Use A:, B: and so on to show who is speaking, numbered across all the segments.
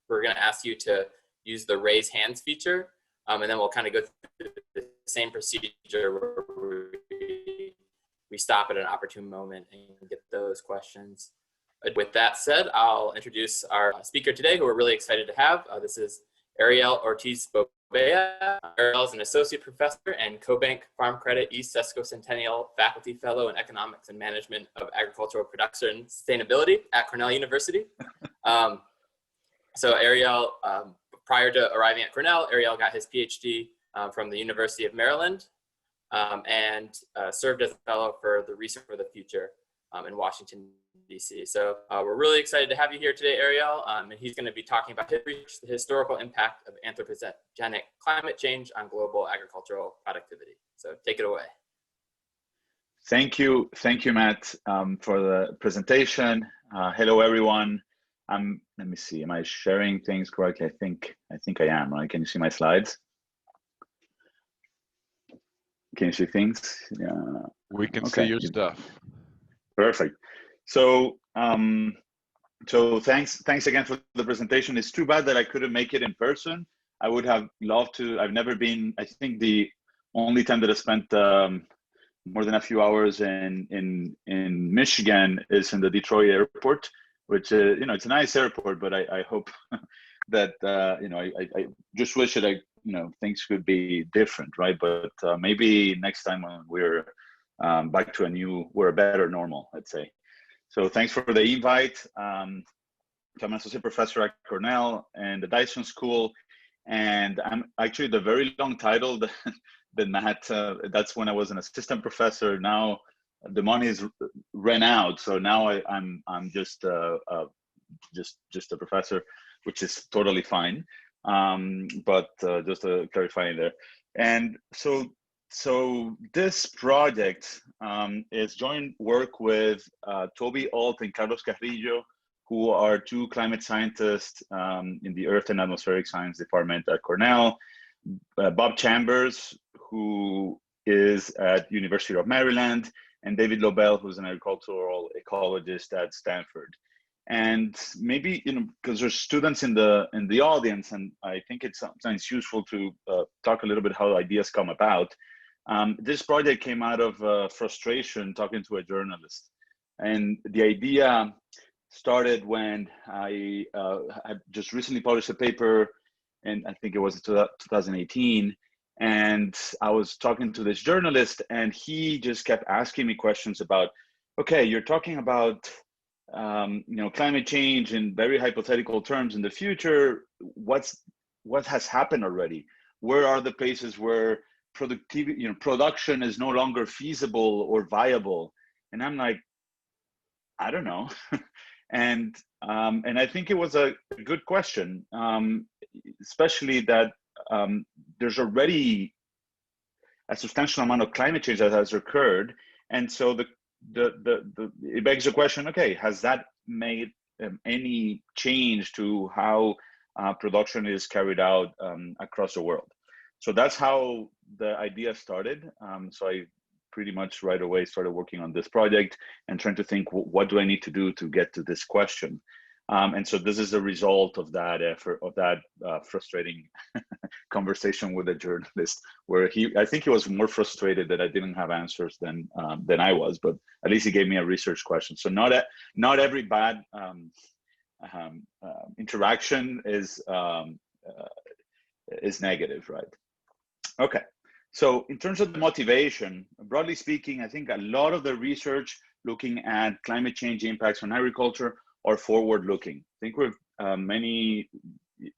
A: we're going to ask you to use the raise hands feature, and then we'll kind of go through the same procedure where we stop at an opportune moment and get those questions. With that said, I'll introduce our speaker today, who we're really excited to have. This is Ariel Ortiz Bobea. Ariel is an associate professor and CoBank Farm Credit East Sesquicentennial Faculty Fellow in Economics and Management of Agricultural Production and Sustainability at Cornell University. So Ariel, prior to arriving at Cornell, Ariel got his PhD from the University of Maryland and served as a fellow for the Research for the Future in Washington, D.C. So we're really excited to have you here today, Ariel, and he's going to be talking about the historical impact of anthropogenic climate change on global agricultural productivity. So take it away.
B: Thank you, Matt, for the presentation. Hello, everyone. Let me see. Am I sharing things correctly? I think I am. Right? Can you see my slides? Can you see things? Yeah.
C: We can see your stuff.
B: Perfect. So, so thanks again for the presentation. It's too bad that I couldn't make it in person. I would have loved to. I've never been. I think the only time that I spent more than a few hours in Michigan is in the Detroit airport, which you know, it's a nice airport, but I hope that you know, I just wish that things could be different, right? But maybe next time when we're back to a better normal, let's say. So thanks for the invite. I'm an associate professor at Cornell and the Dyson School, and I'm actually the very long title that Matt. That's when I was an assistant professor. Now the money is ran out, so now I'm just a professor, which is totally fine. But just to clarify there, and so this project is joint work with Toby Alt and Carlos Carrillo, who are two climate scientists in the Earth and Atmospheric Science Department at Cornell. Bob Chambers, who is at University of Maryland, and David Lobel, who's an agricultural ecologist at Stanford. And maybe, because there's students in the audience, and I think it's sometimes useful to talk a little bit how ideas come about. This project came out of frustration talking to a journalist. And the idea started when I had just recently published a paper, and I think it was 2018. And I was talking to this journalist, and he just kept asking me questions about, okay, you're talking about climate change in very hypothetical terms in the future. What has happened already? Where are the places where productivity, production is no longer feasible or viable? And I'm like, I don't know. and I think it was a good question, especially that there's already a substantial amount of climate change that has occurred, and so it begs the question, okay, has that made any change to how production is carried out across the world? So that's how the idea started. So I pretty much right away started working on this project and trying to think, what do I need to do to get to this question? And so this is the result of that effort, of that frustrating conversation with a journalist, where I think he was more frustrated that I didn't have answers than I was, but at least he gave me a research question. So not every bad interaction is negative, right? Okay. So in terms of the motivation, broadly speaking, I think a lot of the research looking at climate change impacts on agriculture are forward-looking. I think we've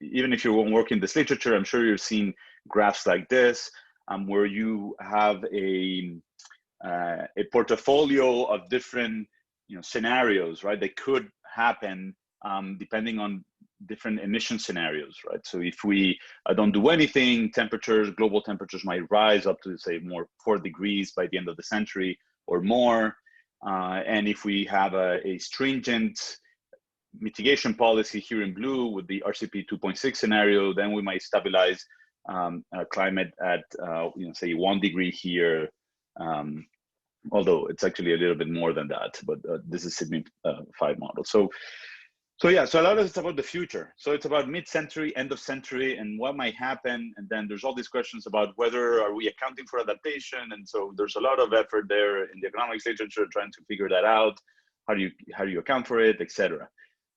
B: even if you won't work in this literature, I'm sure you've seen graphs like this, where you have a portfolio of different scenarios, right? That could happen depending on different emission scenarios, right? So if we don't do anything, global temperatures might rise up to, say, 4 degrees by the end of the century or more. And if we have a stringent mitigation policy here in blue with the RCP 2.6 scenario, then we might stabilize climate at say 1 degree here, although it's actually a little bit more than that, but this is Sydney 5 model. So yeah, so a lot of it's about the future. So it's about mid-century, end of century, and what might happen. And then there's all these questions about whether are we accounting for adaptation. And so there's a lot of effort there in the economics literature trying to figure that out. How do you account for it, etc.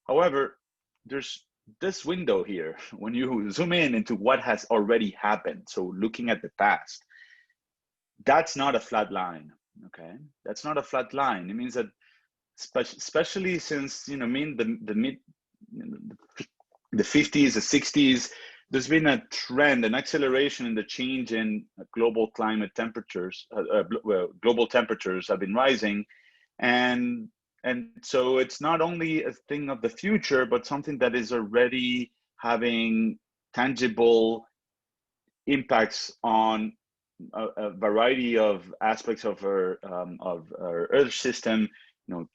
B: However, there's this window here when you zoom in into what has already happened. So looking at the past, that's not a flat line. Okay, that's not a flat line. It means that especially since the mid the 50s, the 60s, there's been a trend, an acceleration in the change in global climate temperatures. Global temperatures have been rising, and so it's not only a thing of the future, but something that is already having tangible impacts on a variety of aspects of our Earth system.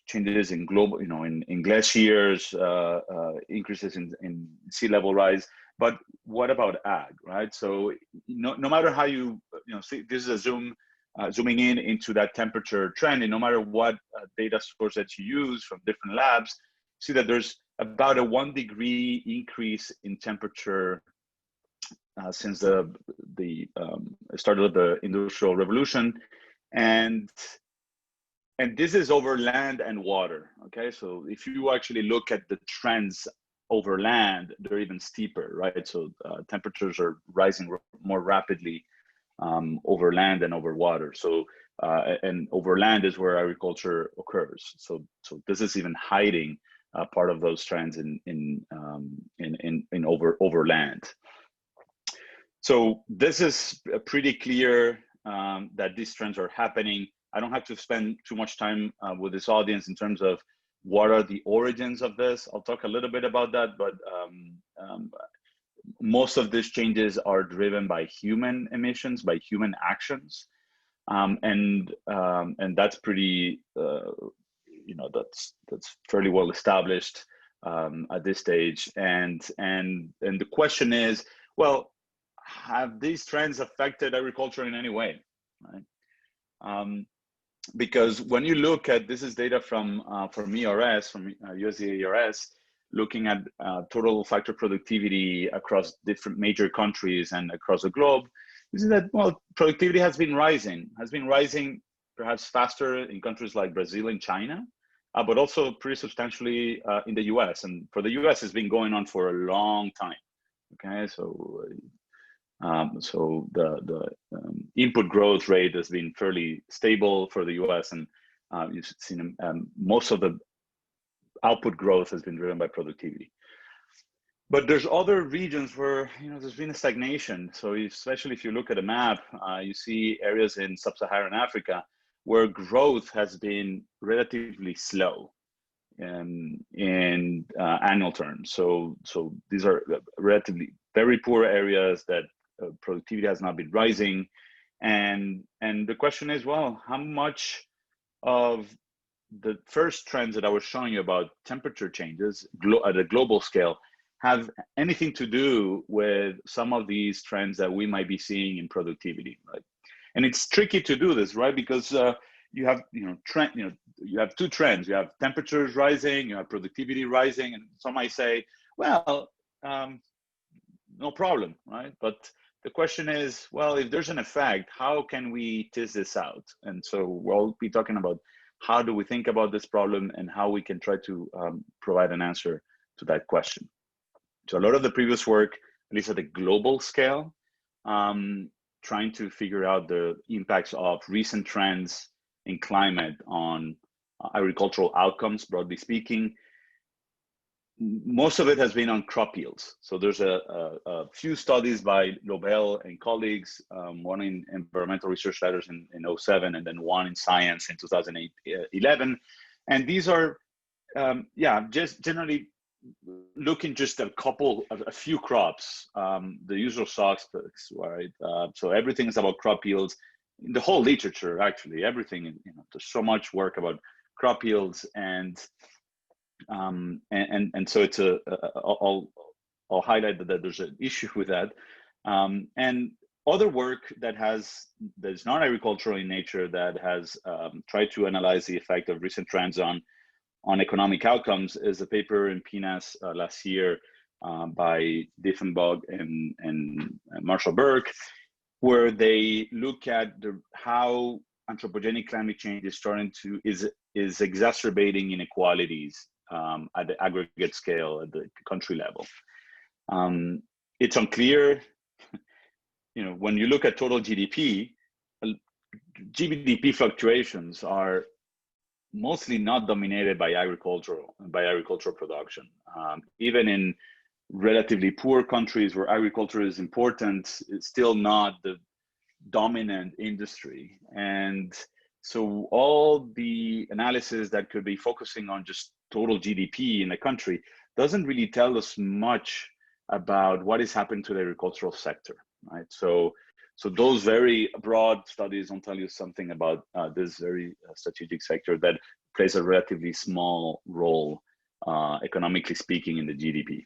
B: Changes in global, in glaciers, increases in sea level rise. But what about ag, right? So no matter how you see, this is a zooming in into that temperature trend, and no matter what data source that you use from different labs, see that there's about a 1 degree increase in temperature since the start of the Industrial Revolution, and this is over land and water. Okay, so if you actually look at the trends over land, they're even steeper, right? So temperatures are rising more rapidly over land and over water. So and over land is where agriculture occurs. So this is even hiding part of those trends in over land. So this is pretty clear that these trends are happening. I don't have to spend too much time with this audience in terms of what are the origins of this. I'll talk a little bit about that, but most of these changes are driven by human emissions, by human actions, and that's pretty, that's fairly well established at this stage. And the question is, well, have these trends affected agriculture in any way, right? Because when you look at, this is data from ERS, from USDA ERS, looking at total factor productivity across different major countries and across the globe, you see that, well, productivity has been rising perhaps faster in countries like Brazil and China, but also pretty substantially in the US. And for the US, it's been going on for a long time. Okay, so the input growth rate has been fairly stable for the US, and you've seen most of the output growth has been driven by productivity. But there's other regions where there's been a stagnation. So especially if you look at a map, you see areas in sub-Saharan Africa where growth has been relatively slow in annual terms. So these are relatively very poor areas that productivity has not been rising, and the question is, well, how much of the first trends that I was showing you about temperature changes at a global scale have anything to do with some of these trends that we might be seeing in productivity, right? And it's tricky to do this, right? Because you have you have two trends. You have temperatures rising, you have productivity rising, and some might say, well, no problem, right? But the question is, well, if there's an effect, how can we test this out? And so we'll be talking about how do we think about this problem and how we can try to provide an answer to that question. So a lot of the previous work, at least at the global scale, trying to figure out the impacts of recent trends in climate on agricultural outcomes, broadly speaking. Most of it has been on crop yields. So there's a few studies by Bobea and colleagues, one in Environmental Research Letters in 2007, and then one in Science in 2011. And these are, just generally looking just a few crops, the usual suspects, right? So everything is about crop yields. In the whole literature, actually, everything, there's so much work about crop yields, and so it's I'll highlight that there's an issue with that, and other work that's not agricultural in nature that has tried to analyze the effect of recent trends on on economic outcomes is a paper in PNAS last year by Diffenbach and Marshall Burke, where they look at how anthropogenic climate change is exacerbating inequalities at the aggregate scale, at the country level. It's unclear, when you look at total GDP, GDP fluctuations are mostly not dominated by agricultural production. Even in relatively poor countries where agriculture is important, it's still not the dominant industry. And so all the analysis that could be focusing on just total GDP in a country doesn't really tell us much about what is happening to the agricultural sector, right? So those very broad studies don't tell you something about this very strategic sector that plays a relatively small role, economically speaking, in the GDP.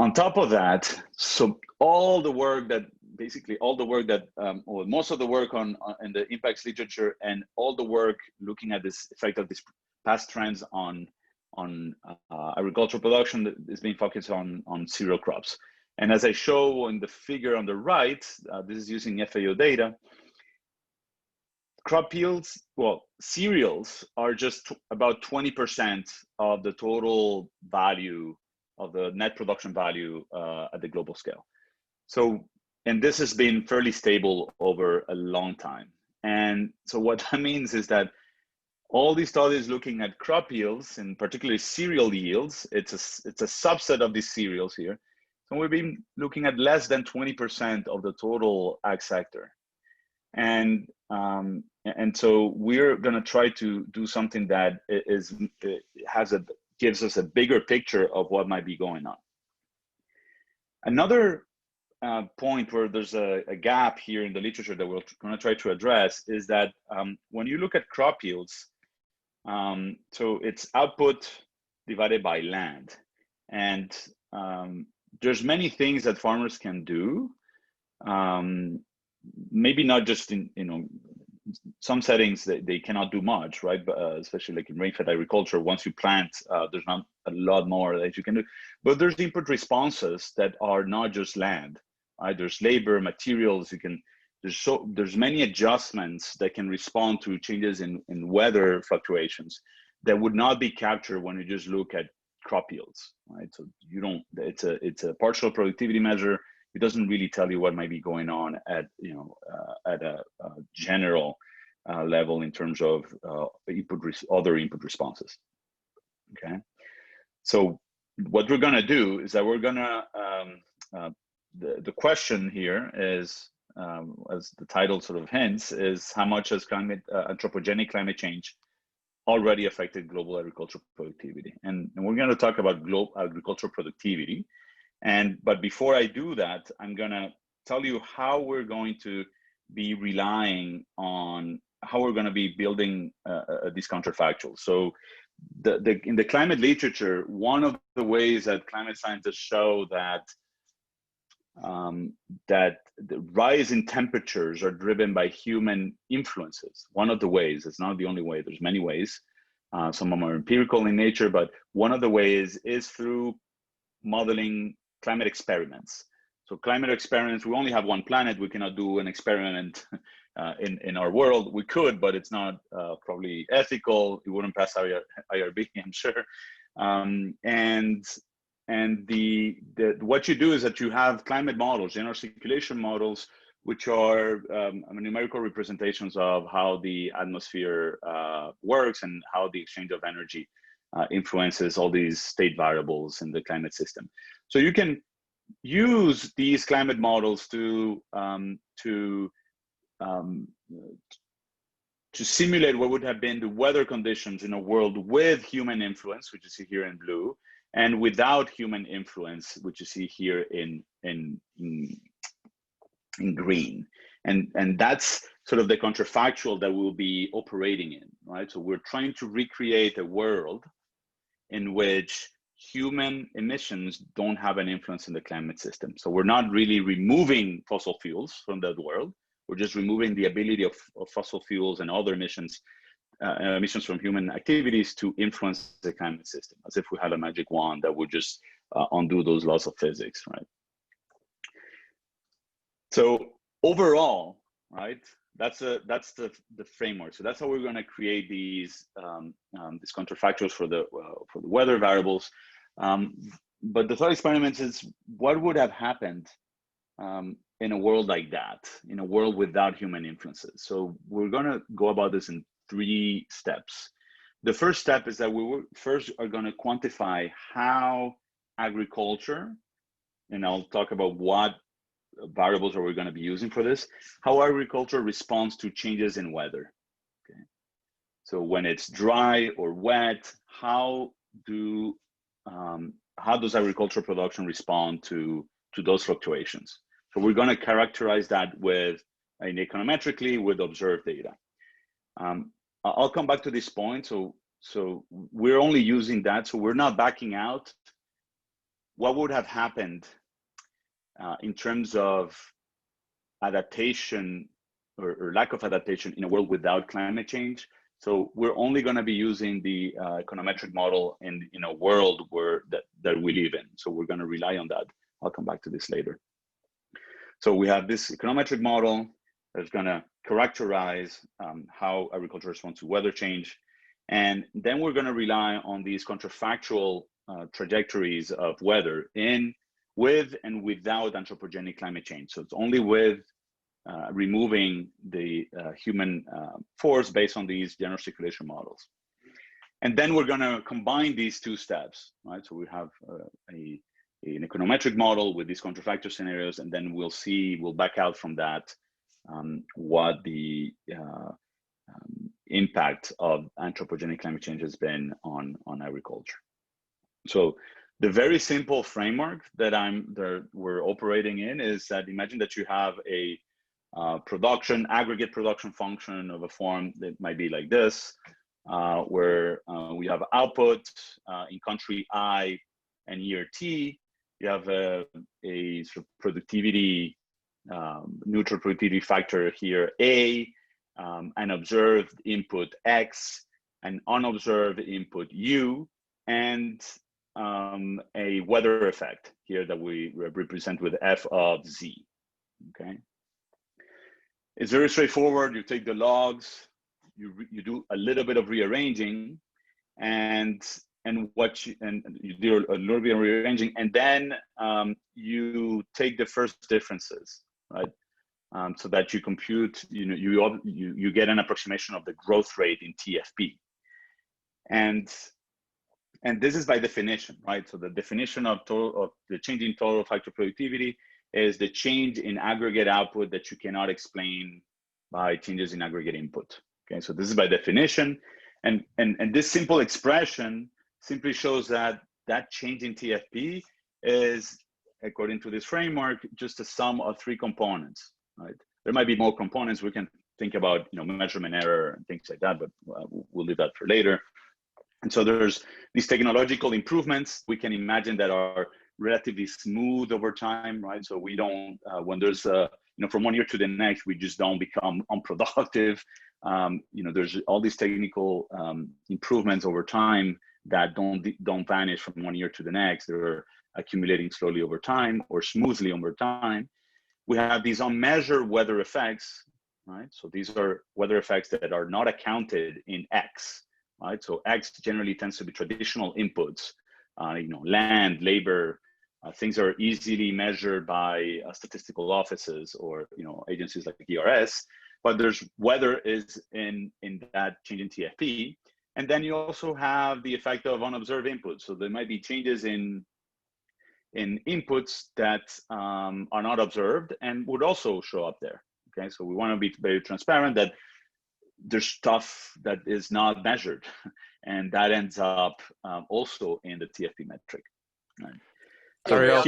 B: On top of that, so all the work that, or most of the work in the impacts literature and all the work looking at this effect of these past trends on agricultural production is being focused on cereal crops. And as I show in the figure on the right, this is using FAO data, crop yields, cereals are just about 20% of the total value of the net production value at the global scale. So, and this has been fairly stable over a long time. And so what that means is that all these studies looking at crop yields, and particularly cereal yields, it's a subset of these cereals here. So we've been looking at less than 20% of the total ag sector. And so we're gonna try to do something that gives us a bigger picture of what might be going on. Another point where there's a gap here in the literature that we're gonna try to address is that when you look at crop yields, so it's output divided by land. And there's many things that farmers can do. Maybe not just in, some settings they cannot do much, right? But, especially like in rain-fed agriculture, once you plant, there's not a lot more that you can do. But there's input responses that are not just land, right? There's labor, materials, there's many adjustments that can respond to changes in weather fluctuations that would not be captured when you just look at crop yields, right? So it's a partial productivity measure. It doesn't really tell you what might be going on at a general level in terms of other input responses. Okay, so what we're gonna do is that we're gonna the question here is, as the title sort of hints, is how much has anthropogenic climate change already affected global agricultural productivity, and we're going to talk about global agricultural productivity. But before I do that, I'm going to tell you how we're going to be relying on, how we're going to be building these counterfactuals. So in the climate literature, one of the ways that climate scientists show that that the rise in temperatures are driven by human influences. One of the ways, it's not the only way, there's many ways. Some of them are empirical in nature, but one of the ways is through modeling climate experiments. So climate experiments, we only have one planet. We cannot do an experiment in our world. We could, but it's not probably ethical. It wouldn't pass IRB, I'm sure. And what you do is that you have climate models, general circulation models, which are numerical representations of how the atmosphere works and how the exchange of energy influences all these state variables in the climate system. So you can use these climate models to simulate what would have been the weather conditions in a world with human influence, which you see here in blue, and without human influence, which you see here in green. And that's sort of the counterfactual that we'll be operating in, right? So we're trying to recreate a world in which human emissions don't have an influence in the climate system. So we're not really removing fossil fuels from that world. We're just removing the ability of fossil fuels and other emissions emissions from human activities to influence the climate system, as if we had a magic wand that would just undo those laws of physics, right? So overall, right, that's the framework. So that's how we're going to create these counterfactuals for the weather variables. But the thought experiment is, what would have happened in a world like that, in a world without human influences? So we're going to go about this in 3 steps. The first step is that we first are going to quantify how agriculture, and I'll talk about what variables are we going to be using for this, how agriculture responds to changes in weather. Okay, so when it's dry or wet, how does agricultural production respond to those fluctuations? So we're going to characterize that with econometrically with observed data. I'll come back to this point. So we're only using that. So we're not backing out what would have happened in terms of adaptation or lack of adaptation in a world without climate change. So we're only going to be using the econometric model in a world that we live in. So we're going to rely on that. I'll come back to this later. So we have this econometric model that's going to characterize how agriculture responds to weather change. And then we're going to rely on these counterfactual trajectories of weather with and without anthropogenic climate change. So it's only with removing the human force based on these general circulation models. And then we're going to combine these 2 steps, right? So we have an econometric model with these counterfactual scenarios, and then we'll back out from that what the impact of anthropogenic climate change has been on agriculture. So the very simple framework that we're operating in is that, imagine that you have a aggregate production function of a form that might be like this, where we have output in country I and year T. You have a sort of productivity, neutral productivity factor here, A, an observed input X, an unobserved input U, and a weather effect here that we represent with F of Z, okay? It's very straightforward. You take the logs, you do a little bit of rearranging, and you do a little bit of rearranging, and then you take the first differences, right? So that you compute, you get an approximation of the growth rate in TFP, and this is by definition, right? So the definition of the change in total factor productivity is the change in aggregate output that you cannot explain by changes in aggregate input. Okay, so this is by definition, and this simple expression simply shows that change in TFP is, according to this framework, just a sum of 3 components, right? There might be more components. We can think about measurement error and things like that, but we'll leave that for later. And so there's these technological improvements we can imagine that are relatively smooth over time, right? So we don't, when there's from one year to the next, we just don't become unproductive. There's all these technical improvements over time that don't vanish from one year to the next. They're accumulating slowly over time or smoothly over time. We have these unmeasured weather effects, right? So these are weather effects that are not accounted in X, right? So X generally tends to be traditional inputs, land, labor, things are easily measured by statistical offices or agencies like the ERS, but there's weather is in that change in TFP. And then you also have the effect of unobserved inputs. So there might be changes in inputs that are not observed and would also show up there. Okay, so we want to be very transparent that there's stuff that is not measured, and that ends up also in the TFP metric. Right. So
C: Ariel,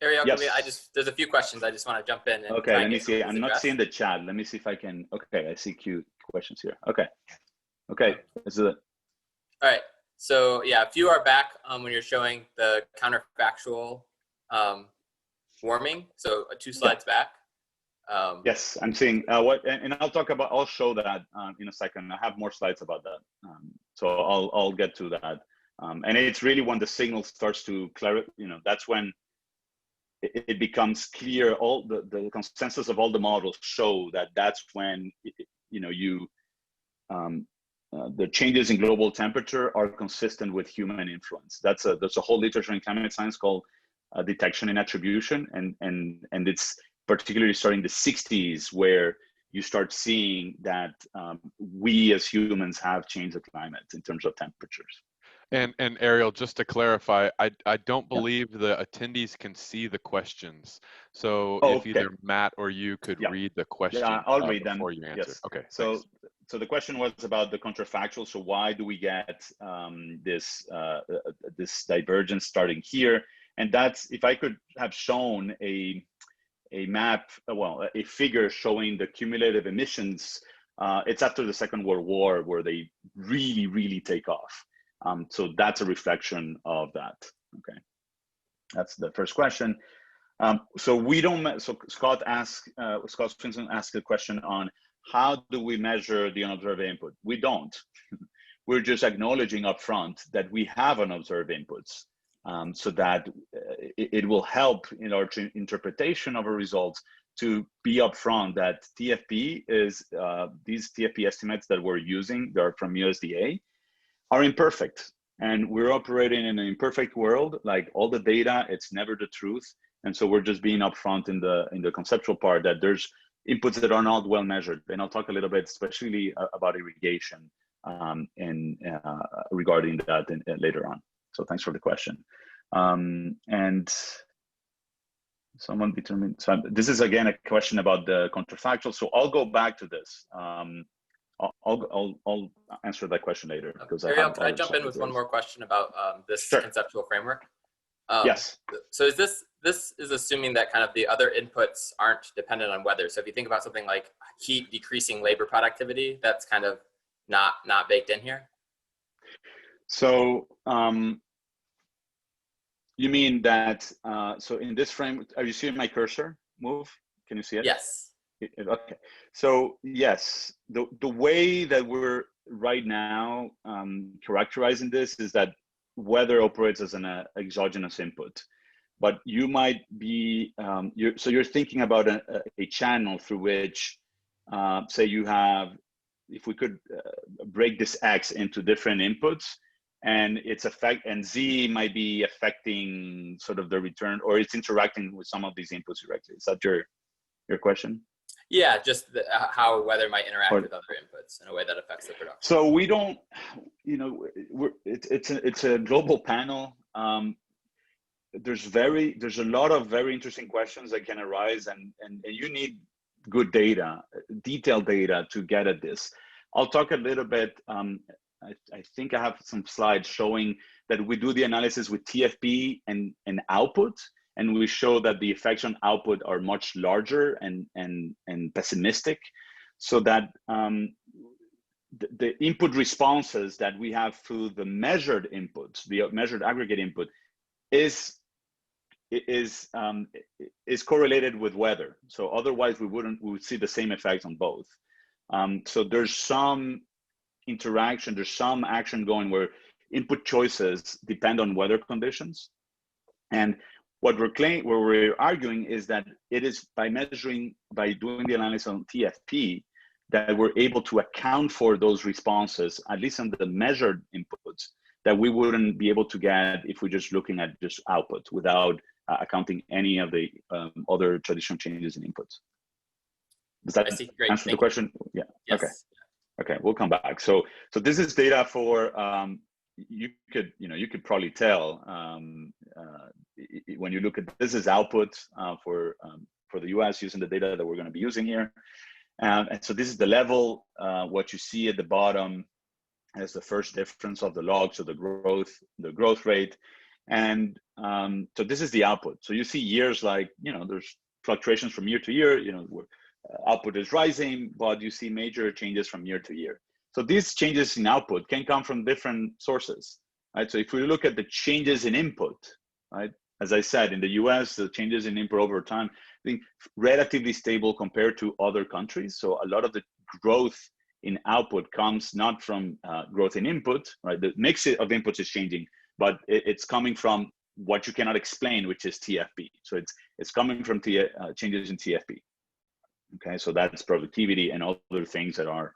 A: Ariel,
B: yes.
A: there's a few questions. I just want to jump in. And
B: okay, let me see. I'm not seeing the chat. Let me see if I can. Okay, I see questions here. Okay, this is it.
A: All right. So yeah, a few are back when you're showing the counterfactual warming. So 2 slides back.
B: Yes, I'm seeing what, and I'll show that in a second. I have more slides about that, so I'll get to that. And it's really when the signal starts to clarify. That's when it becomes clear. All the consensus of all the models show that that's when the changes in global temperature are consistent with human influence. There's a whole literature in climate science called detection and attribution, and it's particularly starting the 60s where you start seeing that we as humans have changed the climate in terms of temperatures.
C: And Ariel, just to clarify, I don't believe the attendees can see the questions. So if either Matt or you could read the question
B: I'll read them
C: before you answer.
B: Yes.
C: Okay.
B: So the question was about the counterfactual. So why do we get this divergence starting here? And that's, if I could have shown a map, a figure showing the cumulative emissions, it's after the Second World War where they really take off. So that's a reflection of that. Okay, that's the first question. So Scott Swinson asked a question on how do we measure the unobserved input? We don't. We're just acknowledging upfront that we have unobserved inputs, so that it will help in our interpretation of our results to be upfront that TFP is these TFP estimates that we're using, they're from USDA, are imperfect, and we're operating in an imperfect world. Like all the data, it's never the truth, and so we're just being upfront in the conceptual part that there's inputs that are not well measured. And I'll talk a little bit, especially about irrigation, and regarding that later on. So thanks for the question. And someone determined. So this is again a question about the counterfactual. So I'll go back to this. I'll answer that question later. Because
A: Ariel, can I jump in with one more question about this conceptual framework?
B: Yes.
A: So is this is assuming that kind of the other inputs aren't dependent on weather. So if you think about something like heat decreasing labor productivity, that's kind of not baked in here. So
B: you mean that? So in this frame, are you seeing my cursor move? Can you see it?
A: Yes.
B: Okay, so yes, the way that we're right now characterizing this is that weather operates as an exogenous input, but you might be you're thinking about a channel through which, say you have, if we could break this X into different inputs, and its effect, and Z might be affecting sort of the return, or it's interacting with some of these inputs directly. Is that your question?
A: Yeah, just how weather might interact with other inputs in a way that affects the production.
B: So we don't, it's a global panel. There's a lot of very interesting questions that can arise, and you need good data, detailed data to get at this. I'll talk a little bit. I think I have some slides showing that we do the analysis with TFP and output. And we show that the effects on output are much larger and pessimistic, so that the input responses that we have through the measured inputs, the measured aggregate input, is correlated with weather. So otherwise we would see the same effects on both. So there's some interaction, there's some action going where input choices depend on weather conditions. And what we're arguing is that it is by doing the analysis on TFP that we're able to account for those responses, at least on the measured inputs, that we wouldn't be able to get if we're just looking at just output without accounting any of the other traditional changes in inputs. Does that answer the question? Yeah.
A: Yes.
B: Okay. Okay, we'll come back. So this is data for you could probably tell when you look at this is output for the US using the data that we're going to be using here, and so this is the level. What you see at the bottom is the first difference of the log, so the growth rate, and so this is the output. So you see years like there's fluctuations from year to year. Output is rising, but you see major changes from year to year. So these changes in output can come from different sources, right? So if we look at the changes in input, right, as I said, in the US, the changes in input over time, I think relatively stable compared to other countries. So a lot of the growth in output comes not from growth in input, right? The mix of inputs is changing, but it's coming from what you cannot explain, which is TFP. So it's coming from changes in TFP. Okay, so that's productivity and other things that are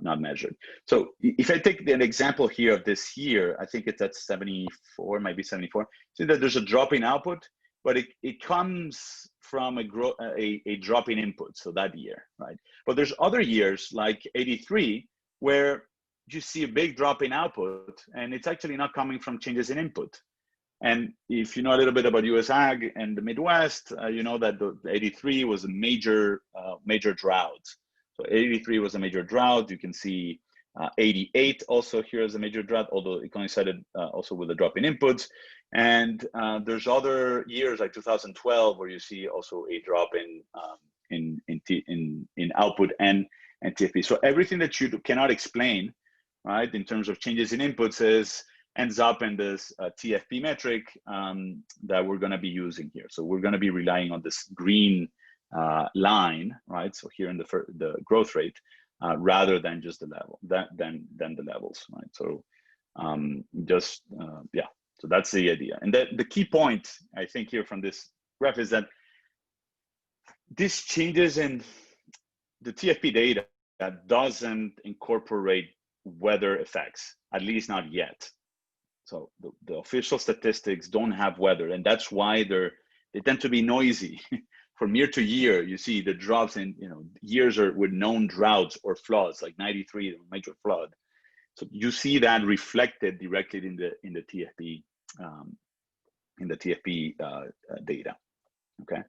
B: not measured. So if I take an example here of this year, I think it's at 74, maybe 74. See that there's a drop in output, but it comes from a drop in input, so that year, right? But there's other years like 83 where you see a big drop in output and it's actually not coming from changes in input. And if you know a little bit about US Ag and the Midwest, you know that the 83 was a major drought. So 83 was a major drought. You can see 88 also here as a major drought, although it coincided also with a drop in inputs. And there's other years like 2012 where you see also a drop in output and TFP. So everything that you cannot explain, right, in terms of changes in inputs ends up in this TFP metric that we're going to be using here. So we're going to be relying on this green line, right? So here in the growth rate, rather than just the level, than the levels, right? So yeah. So that's the idea. And the key point I think here from this graph is that these changes in the TFP data that doesn't incorporate weather effects, at least not yet. So the official statistics don't have weather, and that's why they tend to be noisy. From year to year, you see the drops in years with known droughts or floods, like 93, a major flood. So you see that reflected directly in the TFP data. Okay.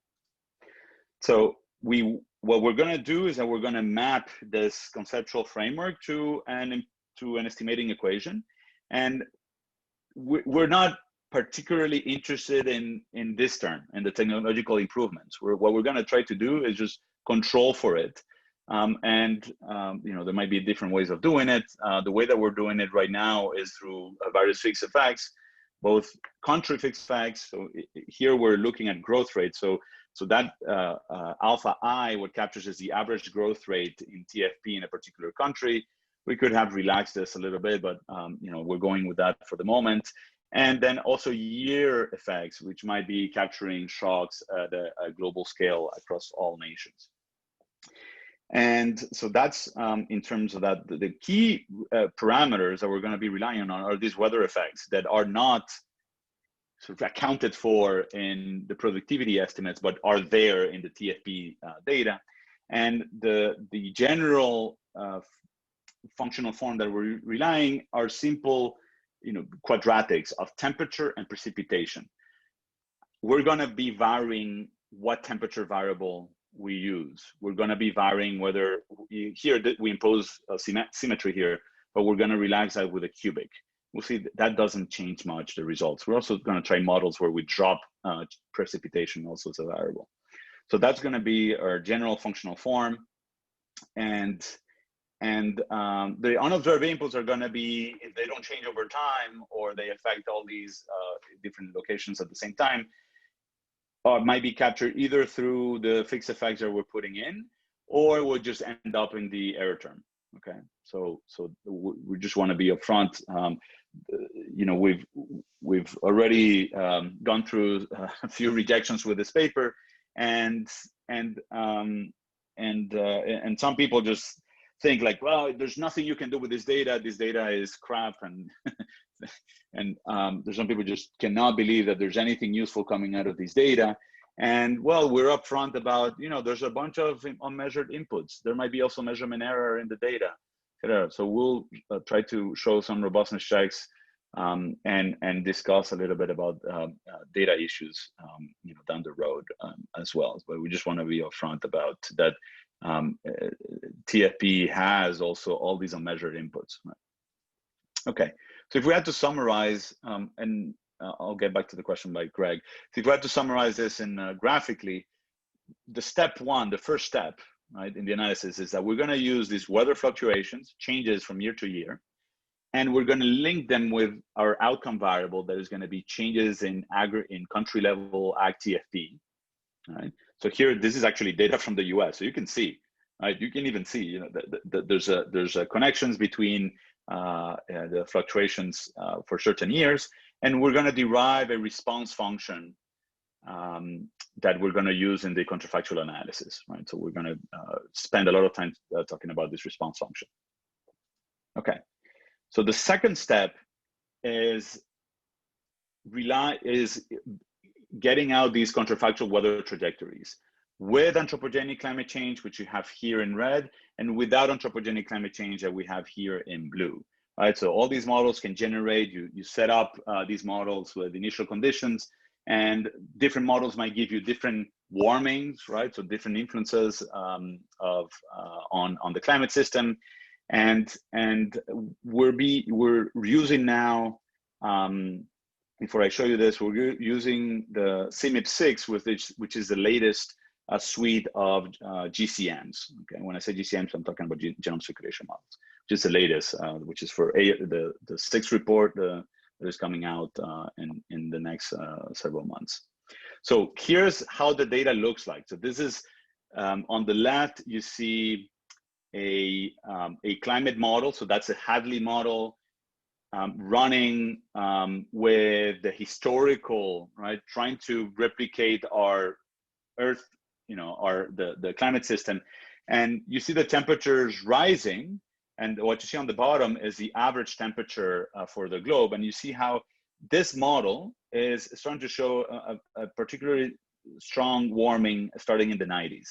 B: So what we're going to do is that we're going to map this conceptual framework to an estimating equation, and we're not particularly interested in this term and the technological improvements. What we're going to try to do is just control for it, there might be different ways of doing it. The way that we're doing it right now is through various fixed effects, both country fixed effects. So here we're looking at growth rate. So that alpha I, what captures is the average growth rate in TFP in a particular country. We could have relaxed this a little bit, but we're going with that for the moment. And then also year effects, which might be capturing shocks at a global scale across all nations. And so that's in terms of that. The key parameters that we're going to be relying on are these weather effects that are not sort of accounted for in the productivity estimates, but are there in the TFP data. And the general functional form that we're relying are simple, quadratics of temperature and precipitation. We're going to be varying what temperature variable we use. We're going to be varying whether here we impose a symmetry here, but we're going to relax that with a cubic. We'll see that doesn't change much the results. We're also going to try models where we drop precipitation also as a variable. So that's going to be our general functional form. And the unobserved inputs are going to be, if they don't change over time or they affect all these different locations at the same time, might be captured either through the fixed effects that we're putting in, or will just end up in the error term. Okay, so we just want to be upfront. We've already gone through a few rejections with this paper, and some people just think like, well, there's nothing you can do with this data. This data is crap, and there's some people just cannot believe that there's anything useful coming out of these data. And well, we're upfront about, there's a bunch of unmeasured inputs. There might be also measurement error in the data. So we'll try to show some robustness checks and discuss a little bit about data issues, down the road as well. But we just want to be upfront about that. TFP has also all these unmeasured inputs. Right? Okay, so if we had to summarize, and I'll get back to the question by Greg. So if we had to summarize this in graphically, the step one, the first step, right, in the analysis is that we're going to use these weather fluctuations, changes from year to year, And we're going to link them with our outcome variable that is going to be changes in country level ag TFP. Right. So here, this is actually data from the US. So you can see, right? You can even see, you know, there's a connections between the fluctuations for certain years, and we're going to derive a response function that we're going to use in the counterfactual analysis, right? So we're going to spend a lot of time talking about this response function. Okay. So the second step is getting out these counterfactual weather trajectories with anthropogenic climate change, which you have here in red, and without anthropogenic climate change that we have here in blue. Right, so all these models can generate, you set up these models with initial conditions, and different models might give you different warmings, right? So different influences on the climate system. And we're using now, before I show you this, we're using the CMIP6, which is the latest suite of GCMs. Okay, when I say GCMs, I'm talking about genome circulation models, which is the latest, which is for the 6th report that is coming out in the next several months. So here's how the data looks like. So this is on the left, you see a climate model. So that's a Hadley model running with the historical, right, trying to replicate our Earth, you know, the climate system. And you see the temperatures rising, and what you see on the bottom is the average temperature for the globe. And you see how this model is starting to show a particularly strong warming starting in the 90s.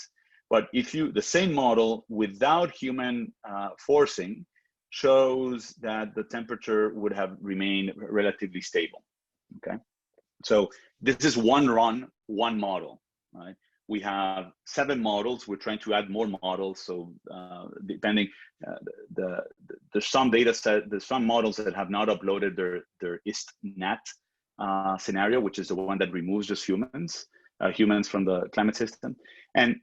B: But if the same model without human forcing shows that the temperature would have remained relatively stable, okay? So this is one model, right? We have 7 models. We're trying to add more models. So depending, there's some data set, there's some models that have not uploaded their ISTNet scenario, which is the one that removes just humans from the climate system. And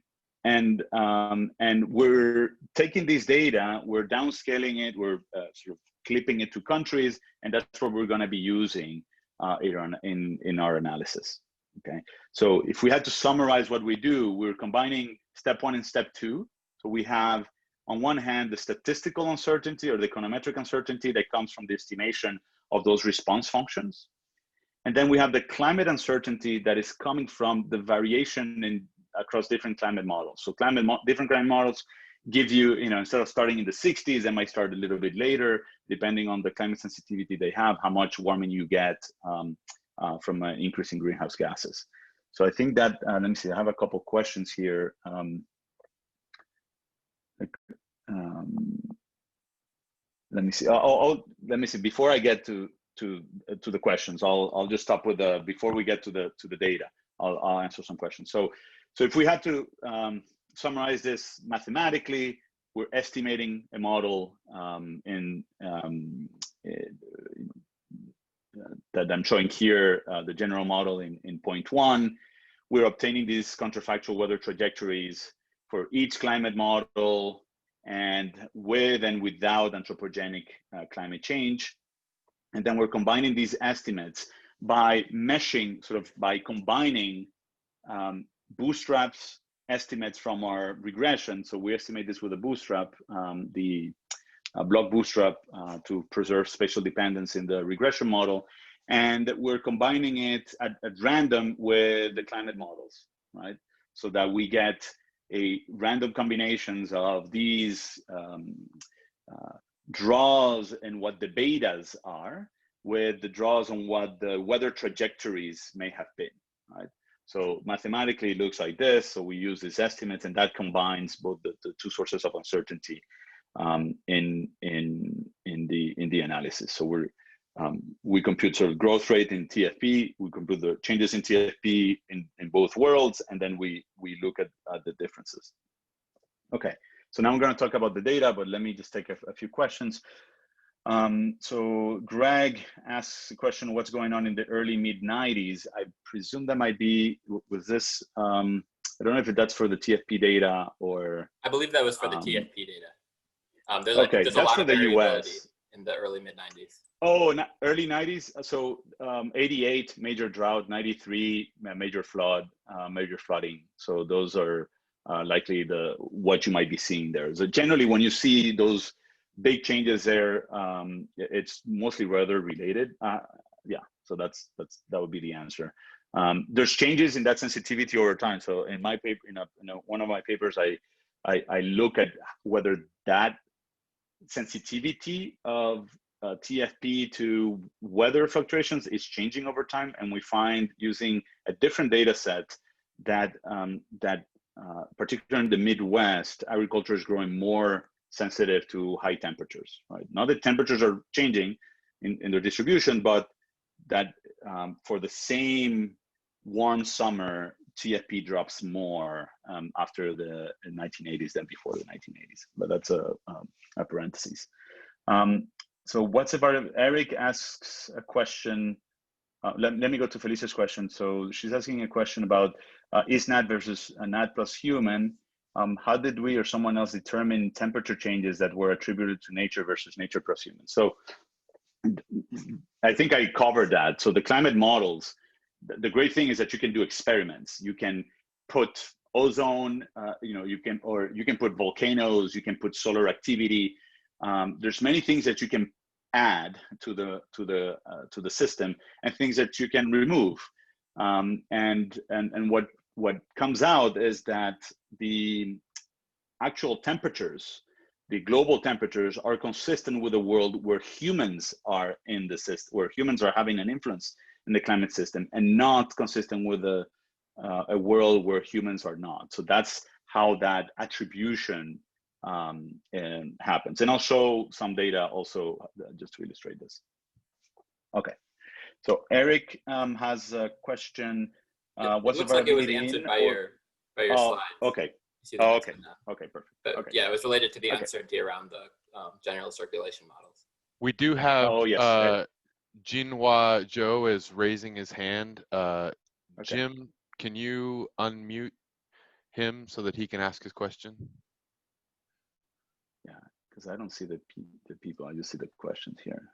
B: we're taking this data, we're downscaling it, we're sort of clipping it to countries, and that's what we're going to be using in our analysis. Okay, so if we had to summarize what we do, we're combining step 1 and step 2. So we have, on one hand, the statistical uncertainty or the econometric uncertainty that comes from the estimation of those response functions. And then we have the climate uncertainty that is coming from the variation across different climate models. So different climate models give you, instead of starting in the 60s, they might start a little bit later, depending on the climate sensitivity they have, how much warming you get from an increase in greenhouse gases. So I think that, let me see, I have a couple questions here. Let me see. Let me see. Before I get to the questions, I'll just stop with before we get to the data. I'll answer some questions. So if we had to summarize this mathematically, we're estimating a model that I'm showing here, the general model in point 1. We're obtaining these counterfactual weather trajectories for each climate model and with and without anthropogenic climate change. And then we're combining these estimates by meshing, by combining bootstraps estimates from our regression. So we estimate this with a bootstrap, the block bootstrap to preserve spatial dependence in the regression model. And we're combining it at random with the climate models, right? So that we get a random combinations of these draws and what the betas are with the draws on what the weather trajectories may have been, right? So mathematically it looks like this. So we use these estimates, and that combines both the two sources of uncertainty in the analysis. So we compute sort of growth rate in TFP, we compute the changes in TFP in both worlds, and then we look at the differences. Okay, so now I'm going to talk about the data, but let me just take a few questions. So Greg asks a question, what's going on in the early mid-90s? I presume that might be, was this, I don't know if that's for the TFP data or...
A: I believe that was for the TFP data.
B: There's that's for the US.
A: in the early mid-90s?
B: Oh, early 90s. So 88 major drought, 93 major flooding. So those are likely what you might be seeing there. So generally, when you see those big changes there, it's mostly weather related. Yeah. So that would be the answer. There's changes in that sensitivity over time. So in my paper, one of my papers, I look at whether that sensitivity of TFP to weather fluctuations is changing over time, and we find using a different data set that particularly in the Midwest, agriculture is growing more sensitive to high temperatures. Right? Not that temperatures are changing in their distribution, but that for the same warm summer, TFP drops more after the 1980s than before the 1980s. But that's a parenthesis. So what's about, Eric asks a question. Let me go to Felicia's question. So she's asking a question about is NAT versus NAT plus human. How did we or someone else determine temperature changes that were attributed to nature versus nature plus human? So I think I covered that. So the climate models, the great thing is that you can do experiments. You can put ozone, you can put volcanoes, you can put solar activity. There's many things that you can add to the system, and things that you can remove. And what comes out is that the actual temperatures, the global temperatures, are consistent with a world where humans are in the system, where humans are having an influence in the climate system, and not consistent with a world where humans are not. So that's how that attribution happens. And I'll show some data also just to illustrate this. Okay, so Eric has a question.
A: What's it looks like it was answered by your slides.
B: Okay.
A: Oh,
B: okay. Okay, perfect.
A: But
B: okay.
A: Yeah, it was related to the uncertainty around the general circulation models.
C: We do have
B: yes.
C: Jinhua Zhou is raising his hand.
B: Okay.
C: Jim, can you unmute him so that he can ask his question?
B: Yeah, because I don't see the people. I just see the questions here.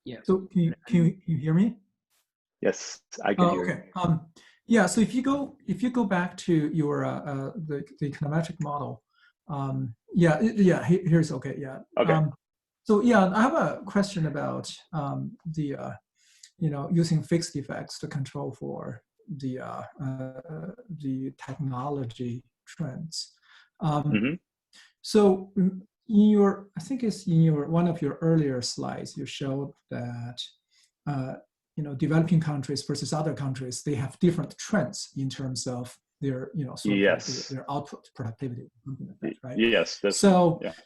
D: Yeah. So can you hear me?
B: Yes, I can hear
D: okay. You. Yeah. So if you go back to your the econometric model, here's okay. Yeah.
B: Okay.
D: So yeah, I have a question about using fixed effects to control for the technology trends. So I think it's in one of your earlier slides, you showed that developing countries versus other countries, they have different trends in terms of their their output productivity, something like that, right?
B: Yes.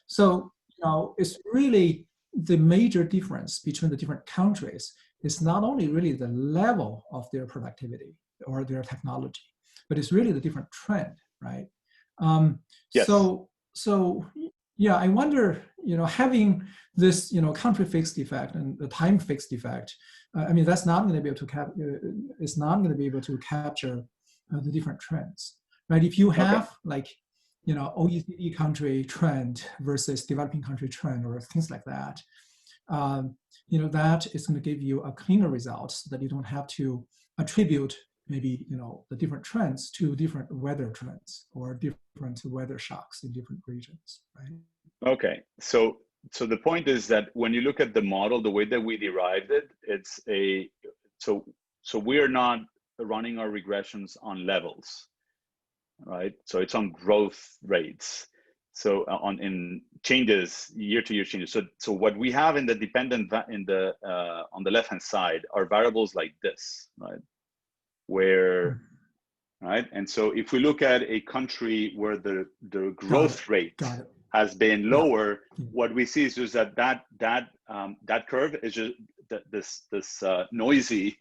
D: So it's really the major difference between the different countries is not only really the level of their productivity or their technology, but it's really the different trend, right?
B: Yes.
D: So yeah, I wonder, having this, country fixed effect and the time fixed effect, that's not going to be able to it's not going to be able to capture the different trends, right? If you have OECD country trend versus developing country trend or things like that, that is going to give you a cleaner result so that you don't have to attribute maybe the different trends to different weather trends or different weather shocks in different regions, right?
B: Okay, so the point is that when you look at the model, the way that we derived it, it's so we are not running our regressions on levels, right? So it's on growth rates. So in changes, year-to-year changes. So what we have in the dependent on the left-hand side are variables like this, right? Where, right? And so if we look at a country where the growth rate has been lower, what we see is just that curve is just this noisy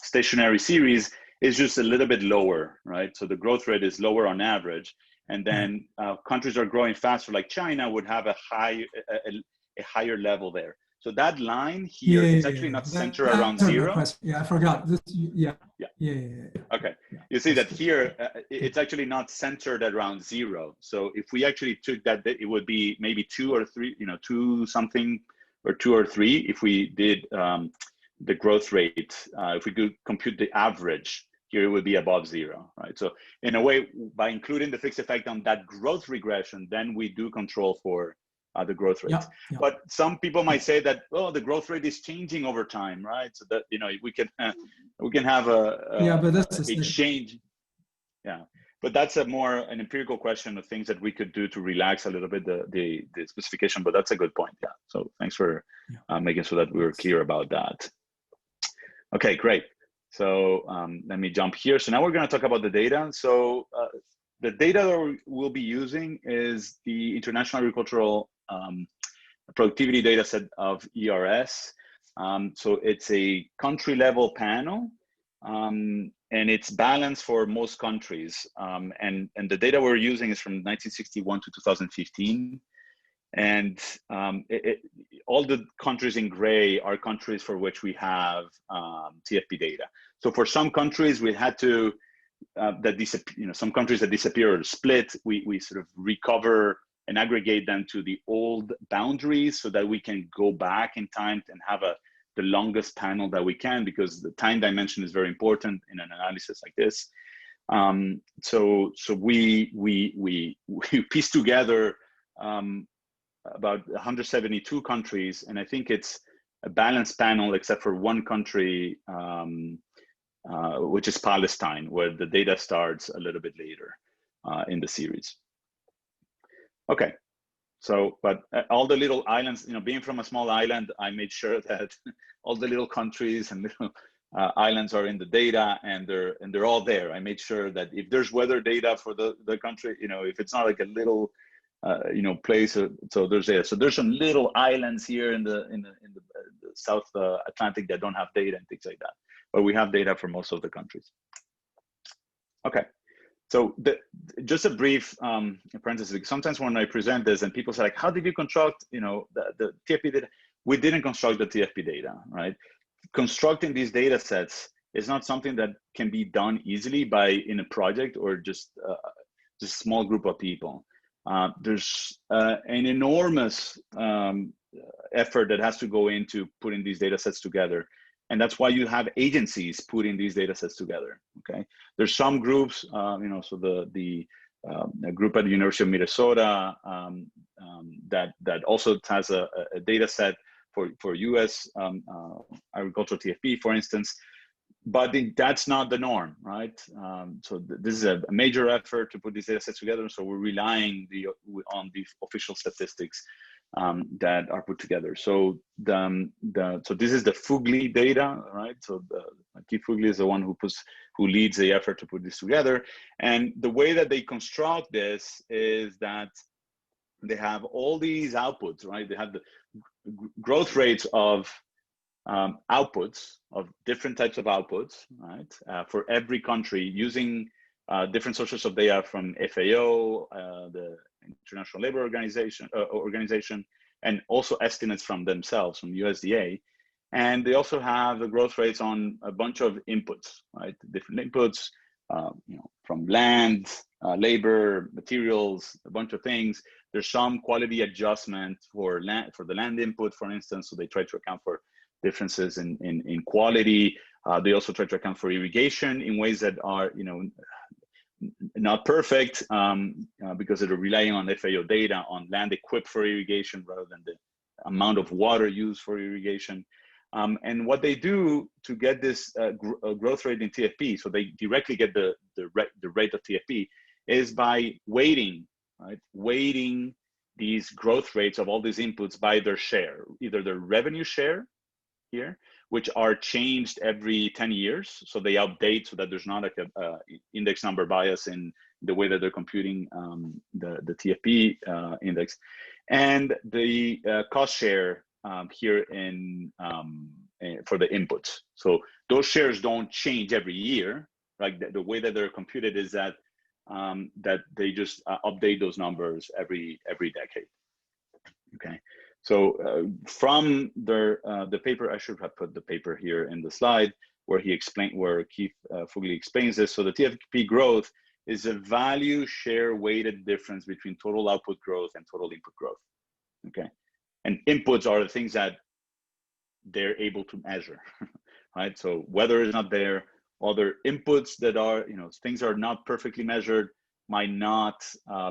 B: stationary series is just a little bit lower, right? So the growth rate is lower on average, and then countries are growing faster, like China would have a higher level there. So that line here is actually not centered around zero.
D: Yeah, I forgot this. Yeah.
B: Okay. you see that here, it's actually not centered around 0. So if we actually took that, it would be maybe 2 or 3, 2 something or 2 or 3. If we did the growth rate, if we could compute the average, here it would be above 0, right? So in a way, by including the fixed effect on that growth regression, then we do control for the growth rates.
D: Yeah.
B: But some people might say that, oh, the growth rate is changing over time, right? So that, we can have a change. Yeah, but that's an empirical question of things that we could do to relax a little bit the specification, but that's a good point. Yeah, so thanks for making sure that we were clear about that. Okay, great. So let me jump here. So now we're going to talk about the data. So the data that we'll be using is the International Agricultural Productivity Data Set of ERS. So it's a country level panel, and it's balanced for most countries. And the data we're using is from 1961 to 2015. And all the countries in gray are countries for which we have TFP data. So for some countries, we had to, some countries that disappear or split, we sort of recover and aggregate them to the old boundaries so that we can go back in time and have the longest panel that we can, because the time dimension is very important in an analysis like this. So we piece together about 172 countries, and I think it's a balanced panel except for one country, which is Palestine, where the data starts a little bit later in the series. Okay, so, but all the little islands, being from a small island, I made sure that all the little countries and little islands are in the data, and they're all there. I made sure that if there's weather data for the country, if it's not like a little place, so there's there. So there's some little islands here in the South Atlantic that don't have data and things like that, but we have data for most of the countries. Okay, so just a brief parenthesis. Sometimes when I present this and people say like, how did you construct the TFP data? We didn't construct the TFP data, right? Constructing these data sets is not something that can be done easily in a project or just a small group of people. There's an enormous effort that has to go into putting these data sets together. And that's why you have agencies putting these data sets together, okay? There's some groups, so the group at the University of Minnesota that also has a data set for US agricultural TFP, for instance. But that's not the norm, right? So this is a major effort to put these data sets together. So we're relying on the official statistics that are put together. So so this is the Fugli data, right? So Keith Fugli is the one who leads the effort to put this together. And the way that they construct this is that they have all these outputs, right? They have the growth rates of outputs, of different types of outputs, right? For every country, using different sources of data from FAO, the International Labor Organization, and also estimates from themselves, from USDA. And they also have the growth rates on a bunch of inputs, right? Different inputs, from land, labor, materials, a bunch of things. There's some quality adjustment for the land input, for instance. So they try to account for differences in quality. They also try to account for irrigation in ways that are, not perfect, because they're relying on FAO data on land equipped for irrigation rather than the amount of water used for irrigation. And what they do to get this growth rate in TFP, so they directly get the rate of TFP, is by weighting, right? Weighting these growth rates of all these inputs by their share, either their revenue share here, which are changed every 10 years. So they update so that there's not like a index number bias in the way that they're computing the TFP index, and the cost share here for the inputs. So those shares don't change every year, right? The way that they're computed is that they just update those numbers every decade. Okay. So from the paper, I should have put the paper here in the slide, where Keith Fugly explains this. So the TFP growth is a value share weighted difference between total output growth and total input growth. Okay, and inputs are the things that they're able to measure, right? So weather is not there. Other inputs that are, things are not perfectly measured might not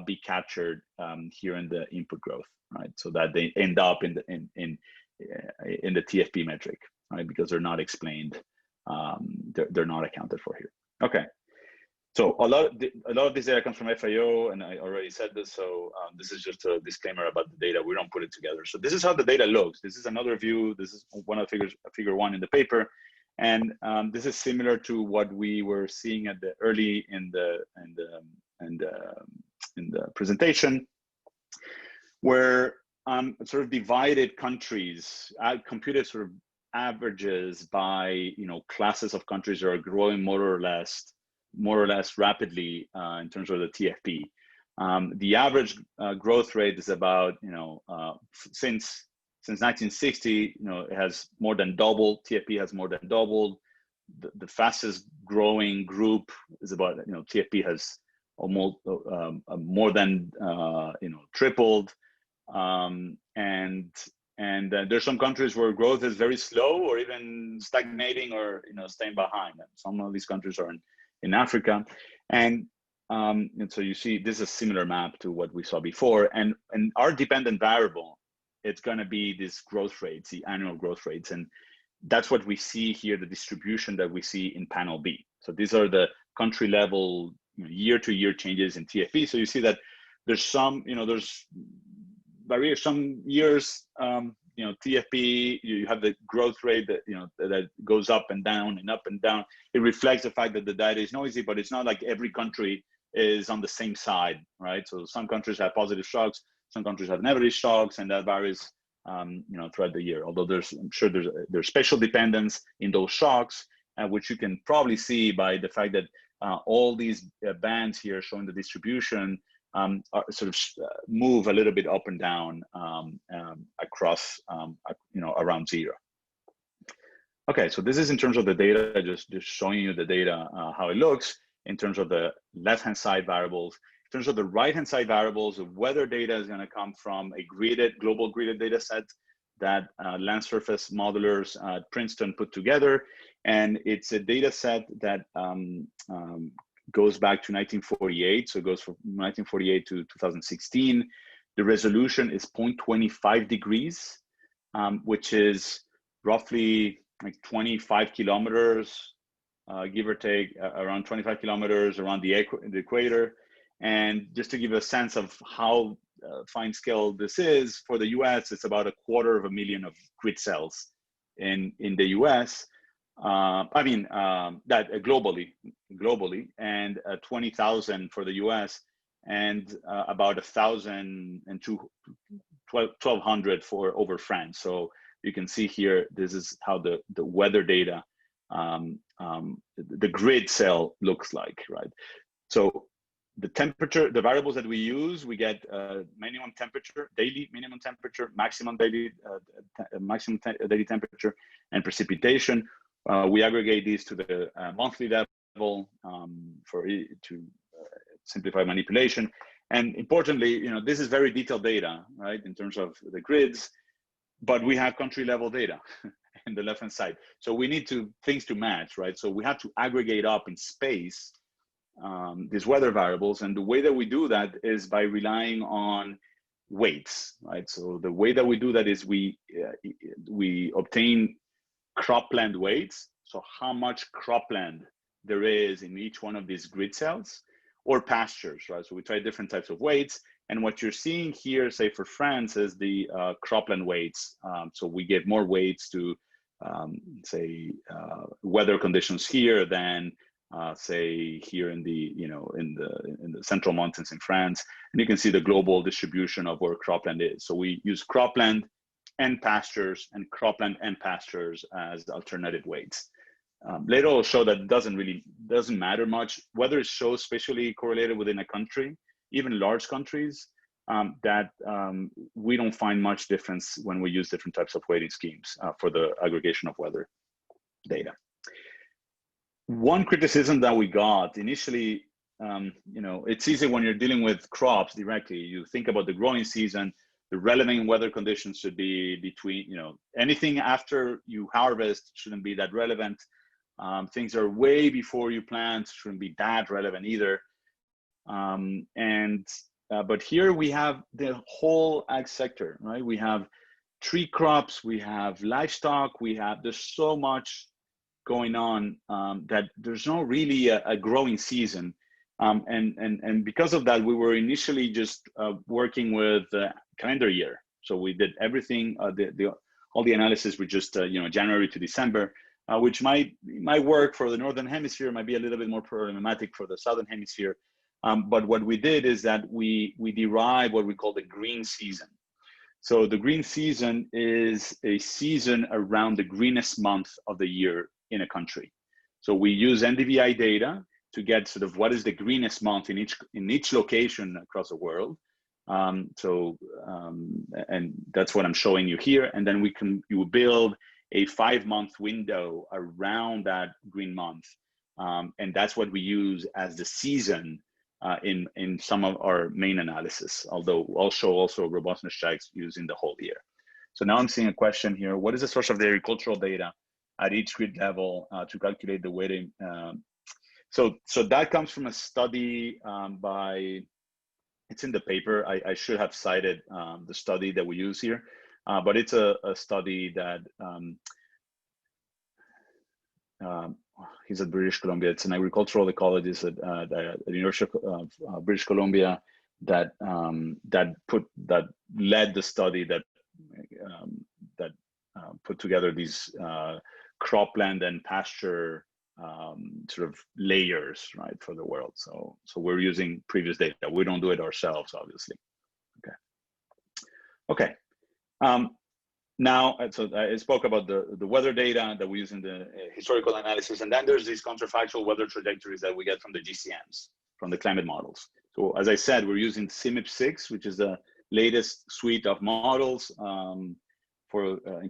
B: be captured here in the input growth, right? So that they end up in the TFP metric, right? Because they're not explained, they're not accounted for here. Okay, so a lot of this data comes from FAO, and I already said this. So this is just a disclaimer about the data. We don't put it together. So this is how the data looks. This is another view. This is one of the figures, figure 1 in the paper. And this is similar to what we were seeing at the early in the presentation, where sort of divided countries, computed sort of averages by classes of countries that are growing more or less rapidly in terms of the TFP. The average growth rate is about since 1960, it has more than doubled. TFP has more than doubled. The fastest growing group is about, TFP has almost more than tripled. And there's some countries where growth is very slow or even stagnating or staying behind. Some of these countries are in Africa, and so you see this is a similar map to what we saw before. And our dependent variable, it's going to be these growth rates, the annual growth rates. And that's what we see here, the distribution that we see in panel B. So these are the country level year-to-year changes in TFP. So you see that there's some, there's variation. Some years, TFP, you have the growth rate that, that goes up and down and up and down. It reflects the fact that the data is noisy, but it's not like every country is on the same side, right? So some countries have positive shocks, some countries have negative shocks, and that varies, throughout the year. Although I'm sure there's special dependence in those shocks, which you can probably see by the fact that all these bands here showing the distribution are sort of move a little bit up and down across, around 0. Okay, so this is in terms of the data, just showing you the data, how it looks in terms of the left-hand side variables. In terms of the right-hand side variables, the weather data is going to come from a global gridded data set that land surface modelers at Princeton put together. And it's a data set that goes back to 1948. So it goes from 1948 to 2016. The resolution is 0.25 degrees, which is roughly like 25 kilometers, give or take, around 25 kilometers around the equator. And just to give a sense of how fine scale this is, for the US, it's about 250,000 of grid cells in the US. That globally, and 20,000 for the US, and about 1,000 and 1,200 for over France. So you can see here, this is how the weather data, the grid cell looks like, right? So the temperature, the variables that we use, we get minimum temperature, daily minimum temperature, maximum daily temperature, and precipitation. We aggregate these to the monthly level to simplify manipulation. And importantly, this is very detailed data, right, in terms of the grids, but we have country level data in the left-hand side. So we need things to match, right? So we have to aggregate up in space these weather variables. And the way that we do that is by relying on weights, right? So the way that we do that is we obtain cropland weights. So how much cropland there is in each one of these grid cells, or pastures, right? So we try different types of weights. And what you're seeing here, say for France, is the cropland weights. So we give more weights to, say, weather conditions here than say here in the in the central mountains in France. And you can see the global distribution of where cropland is. So we use cropland and pastures and cropland and pastures as alternative weights. Later I'll show that doesn't matter much whether it shows spatially correlated within a country, even large countries, that we don't find much difference when we use different types of weighting schemes for the aggregation of weather data. one criticism that we got initially, you know, it's easy when you're dealing with crops directly. You think about the growing season, the relevant weather conditions should be between, you know, anything after you harvest shouldn't be that relevant. Things are way before you plant shouldn't be that relevant either. But here we have the whole ag sector, right? We have tree crops, we have livestock, there's so much going on that there's not really a growing season. And because of that, we were initially just working with calendar year. So we did everything, all the analysis with just, you know, January to December, which might work for the Northern Hemisphere, might be a little bit more problematic for the Southern Hemisphere. But what we did is that we derived what we call the green season. So the green season is a season around the greenest month of the year in a country. So we use NDVI data to get sort of what is the greenest month in each location across the world. And that's what I'm showing you here. And then you build a 5-month window around that green month. And that's what we use as the season in some of our main analysis, although I'll show also robustness checks using the whole year. So now I'm seeing a question here. What is the source of the agricultural data at each grid level to calculate the weighting? So that comes from a study it's in the paper. I should have cited the study that we use here, but it's a study that he's at British Columbia. It's an agricultural ecologist at the University of British Columbia that led the study that put together these cropland and pasture sort of layers, right, for the world. So we're using previous data. We don't do it ourselves, obviously. Okay. Now, so I spoke about the weather data that we use in the historical analysis, and then there's these counterfactual weather trajectories that we get from the GCMs, from the climate models. So as I said, we're using CMIP6, which is the latest suite of models in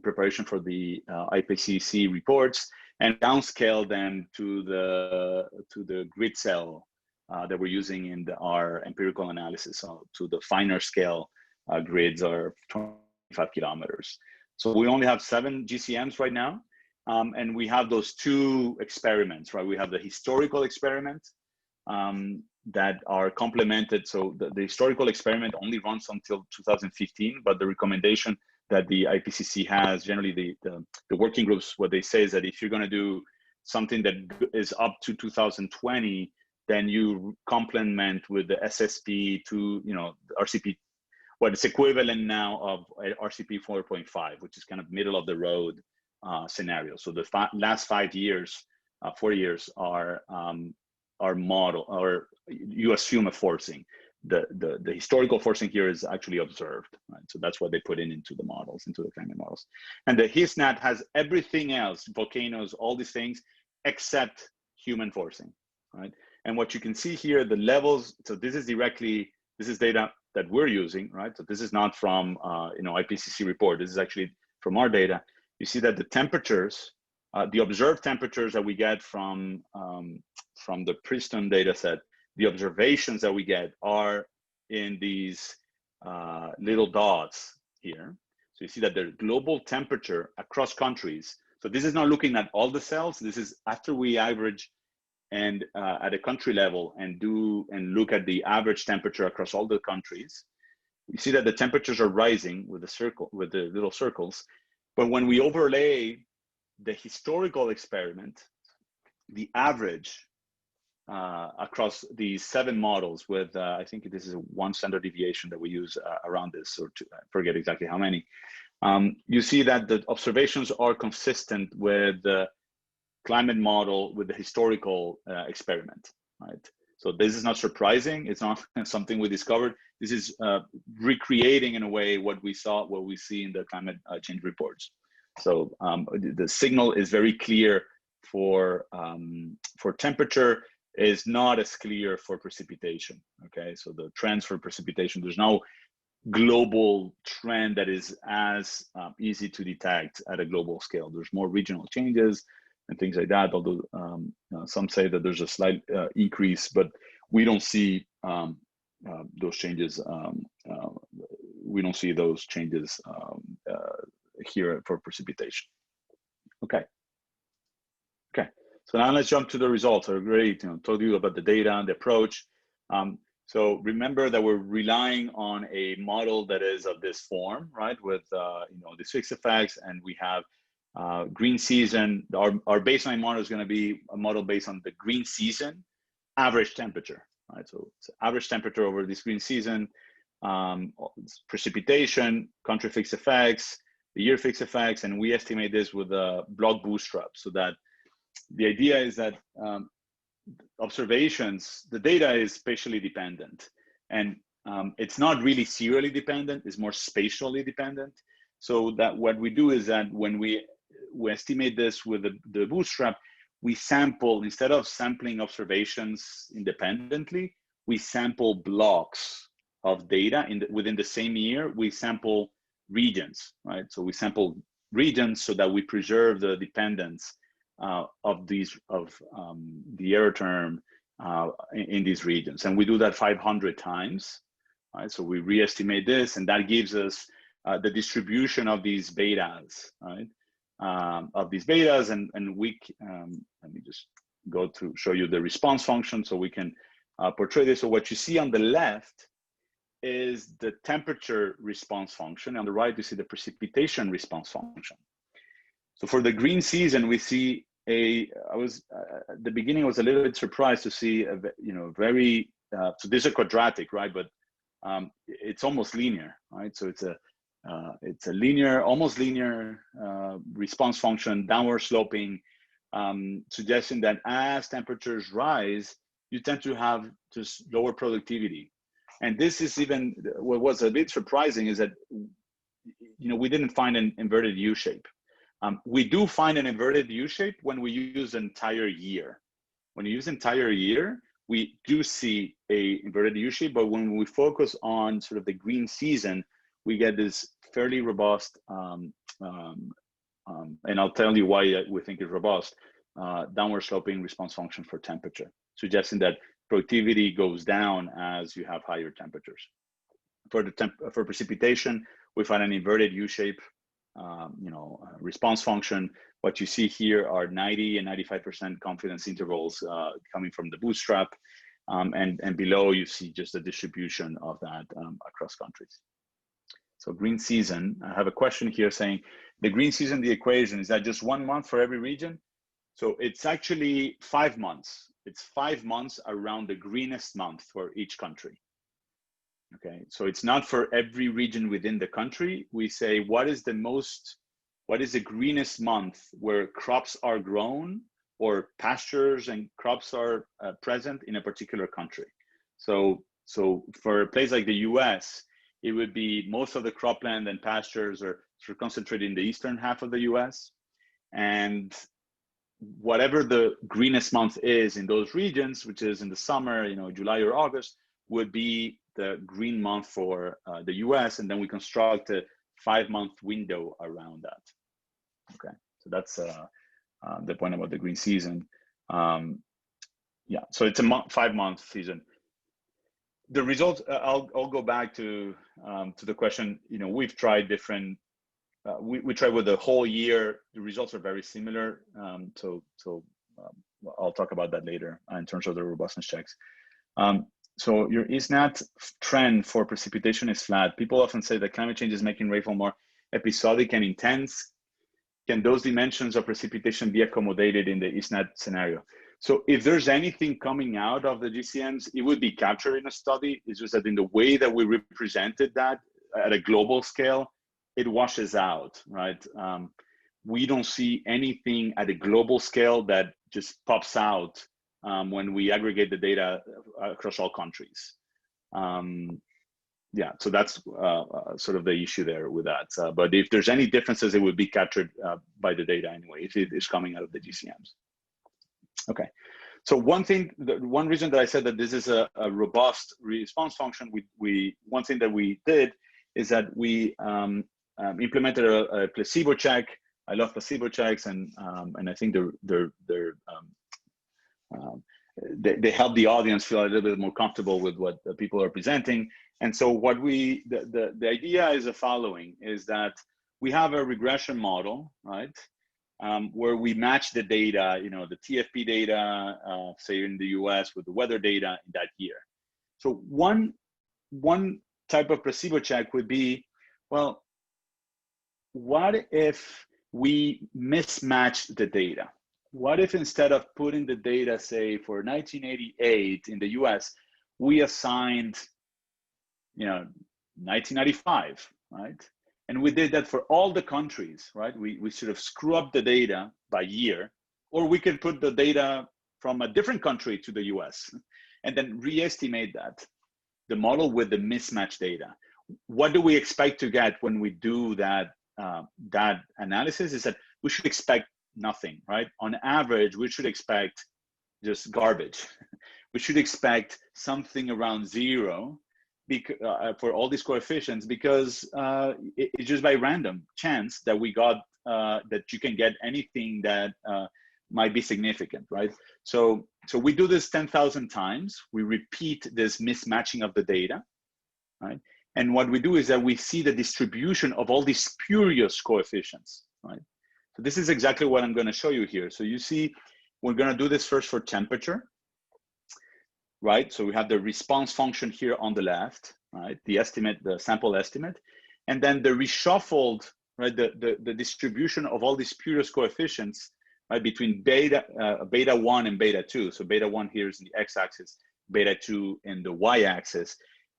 B: preparation for the IPCC reports, and downscale them to the grid cell that we're using in our empirical analysis. So to the finer scale grids are 25 kilometers. So we only have 7 GCMs right now. And we have those 2 experiments, right? We have the historical experiment that are complemented. So the historical experiment only runs until 2015, but the recommendation that the IPCC has, generally the working groups, what they say is that if you're gonna do something that is up to 2020, then you complement with the SSP to, you know, RCP, what is equivalent now of RCP 4.5, which is kind of middle of the road scenario. So the last 4 years are model, or you assume a forcing. The historical forcing here is actually observed, right? So that's what they put into the models, into the climate models. And the HISNAT has everything else, volcanoes, all these things, except human forcing, right? And what you can see here, the levels, so this is data that we're using, right? So this is not from, you know, IPCC report. This is actually from our data. You see that the temperatures, the observed temperatures that we get from the Princeton data set, the observations that we get are in these little dots here. So you see that the global temperature across countries. So this is not looking at all the cells. This is after we average and at a country level and look at the average temperature across all the countries. You see that the temperatures are rising with the little circles. But when we overlay the historical experiment, the average across these 7 models with, I think this is 1 standard deviation that we use around this, or I forget exactly how many. You see that the observations are consistent with the climate model, with the historical experiment, right? So this is not surprising. It's not something we discovered. This is recreating in a way what we see in the climate change reports. So the signal is very clear for temperature, is not as clear for precipitation, okay? So the trends for precipitation, there's no global trend that is as easy to detect at a global scale. There's more regional changes, and things like that. Although some say that there's a slight increase, but we don't see those changes. We don't see those changes here for precipitation. Okay. So now let's jump to the results. I already told you about the data and the approach. So remember that we're relying on a model that is of this form, right? With these fixed effects, and we have green season. Our baseline model is going to be a model based on the green season average temperature, right? So it's average temperature over this green season, precipitation, country fixed effects, the year fixed effects, and we estimate this with a block bootstrap. So that the idea is that observations, the data is spatially dependent, and it's not really serially dependent, it's more spatially dependent. So that what we do is that when we estimate this with the bootstrap, we sample, instead of sampling observations independently, we sample blocks of data within the same year. We sample regions, right? So we sample regions so that we preserve the dependence of the error term in these regions, and we do that 500 times. Right? So we re-estimate this, and that gives us the distribution of these betas, right? And we let me just go to show you the response function so we can portray this. So what you see on the left is the temperature response function. On the right, you see the precipitation response function. So for the green season, we see at the beginning, I was a little bit surprised to see very, so this is a quadratic, right? But it's almost linear, right? So it's a linear, almost linear response function, downward sloping, suggesting that as temperatures rise, you tend to have just lower productivity. And this is even, what was a bit surprising is that, we didn't find an inverted U shape. We do find an inverted U shape when we use entire year. When you use entire year, we do see a inverted U shape, but when we focus on sort of the green season, we get this fairly robust, and I'll tell you why we think it's robust, downward sloping response function for temperature, suggesting that productivity goes down as you have higher temperatures. For precipitation, we find an inverted U shape, response function. What you see here are 90 and 95% confidence intervals coming from the bootstrap, and below you see just the distribution of that across countries. So green season, I have a question here saying, the green season, the equation, is that just 1 month for every region? So it's actually 5 months. It's 5 months around the greenest month for each country. Okay, so it's not for every region within the country. We say, what is the greenest month where crops are grown or pastures and crops are present in a particular country? So for a place like the US, it would be most of the cropland and pastures are sort of concentrated in the eastern half of the US. And whatever the greenest month is in those regions, which is in the summer, July or August, would be the green month for the US, and then we construct a 5-month window around that. Okay, so that's the point about the green season. Yeah, so it's a 5-month season. The results, I'll go back to the question. We've tried different. We tried with the whole year. The results are very similar. So I'll talk about that later in terms of the robustness checks. So your ISNAT trend for precipitation is flat. People often say that climate change is making rainfall more episodic and intense. Can those dimensions of precipitation be accommodated in the ISNAT scenario? So if there's anything coming out of the GCMs, it would be captured in a study. It's just that in the way that we represented that at a global scale, it washes out, right? We don't see anything at a global scale that just pops out when we aggregate the data across all countries. Yeah, so that's sort of the issue there with that. But if there's any differences, it would be captured by the data anyway, if it is coming out of the GCMs. Okay, so one reason that I said that this is a robust response function, one thing that we did is that we implemented a placebo check I love placebo checks, and I think they help the audience feel a little bit more comfortable with what the people are presenting. And so what the idea is the following, is that we have a regression model, right? Where we match the data, the TFP data, say in the US, with the weather data in that year. So one type of placebo check would be, well, what if we mismatched the data? What if instead of putting the data, say, for 1988 in the US, we assigned, 1995, right? And we did that for all the countries, right? We sort of screw up the data by year, or we could put the data from a different country to the US and then re-estimate that, the model with the mismatched data. What do we expect to get when we do that, that analysis? Is that we should expect nothing, right? On average, we should expect just garbage. We should expect something around 0 for all these coefficients, because it's just by random chance that we got, that you can get anything that might be significant, right? So we do this 10,000 times. We repeat this mismatching of the data, right? And what we do is that we see the distribution of all these spurious coefficients, right? So this is exactly what I'm going to show you here. So you see, we're going to do this first for temperature, right? So we have the response function here on the left, right? The estimate, the sample estimate, and then the reshuffled, right? The distribution of all these spurious coefficients, right? Between beta 1 and beta 2. So beta 1 here is in the x-axis, beta 2 in the y-axis,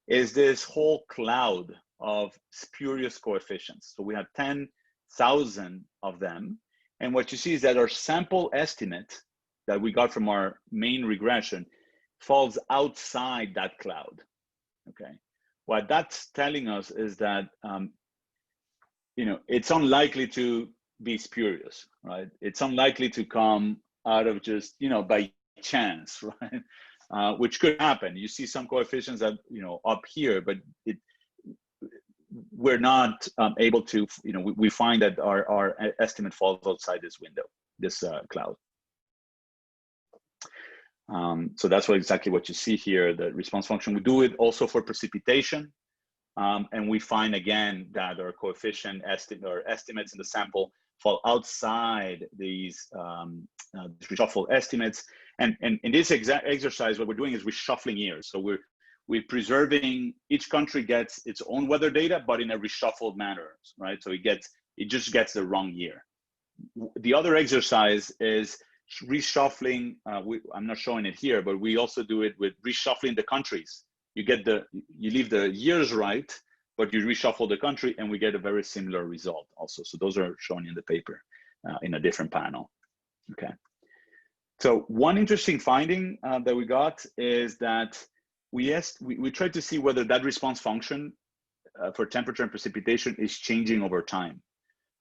B: is this whole cloud of spurious coefficients. So we have 10,000 of them. And what you see is that our sample estimate that we got from our main regression falls outside that cloud, okay? What that's telling us is that, it's unlikely to be spurious, right? It's unlikely to come out of just, by chance, right? Which could happen. You see some coefficients that, up here, but we're not able to, we find that our estimate falls outside this window, this cloud. So that's exactly what you see here, the response function. We do it also for precipitation. And we find again that our coefficient estimates in the sample fall outside these reshuffle estimates. And in this exact exercise, what we're doing is reshuffling years. So we're preserving, each country gets its own weather data, but in a reshuffled manner, right? So it just gets the wrong year. The other exercise is reshuffling. I'm not showing it here, but we also do it with reshuffling the countries. You leave the years right, but you reshuffle the country, and we get a very similar result also. So those are shown in the paper in a different panel. Okay. So one interesting finding that we got is that we tried to see whether that response function for temperature and precipitation is changing over time.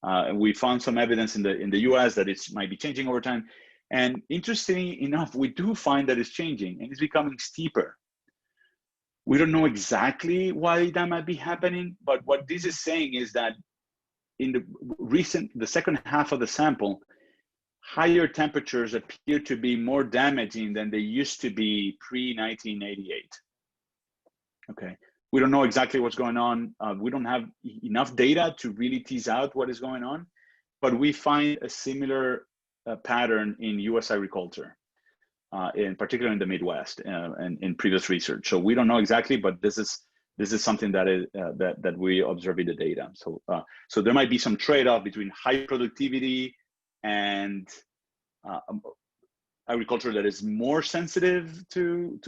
B: And we found some evidence in the US that it might be changing over time. And interestingly enough, we do find that it's changing and it's becoming steeper. We don't know exactly why that might be happening, but what this is saying is that in the second half of the sample, higher temperatures appear to be more damaging than they used to be pre-1988. Okay, we don't know exactly what's going on. We don't have enough data to really tease out what is going on, but we find a similar pattern in US agriculture, in particular in the Midwest, and in previous research. So we don't know exactly, but this is something that is that we observe in the data. So so there might be some trade-off between high productivity and agriculture that is more sensitive to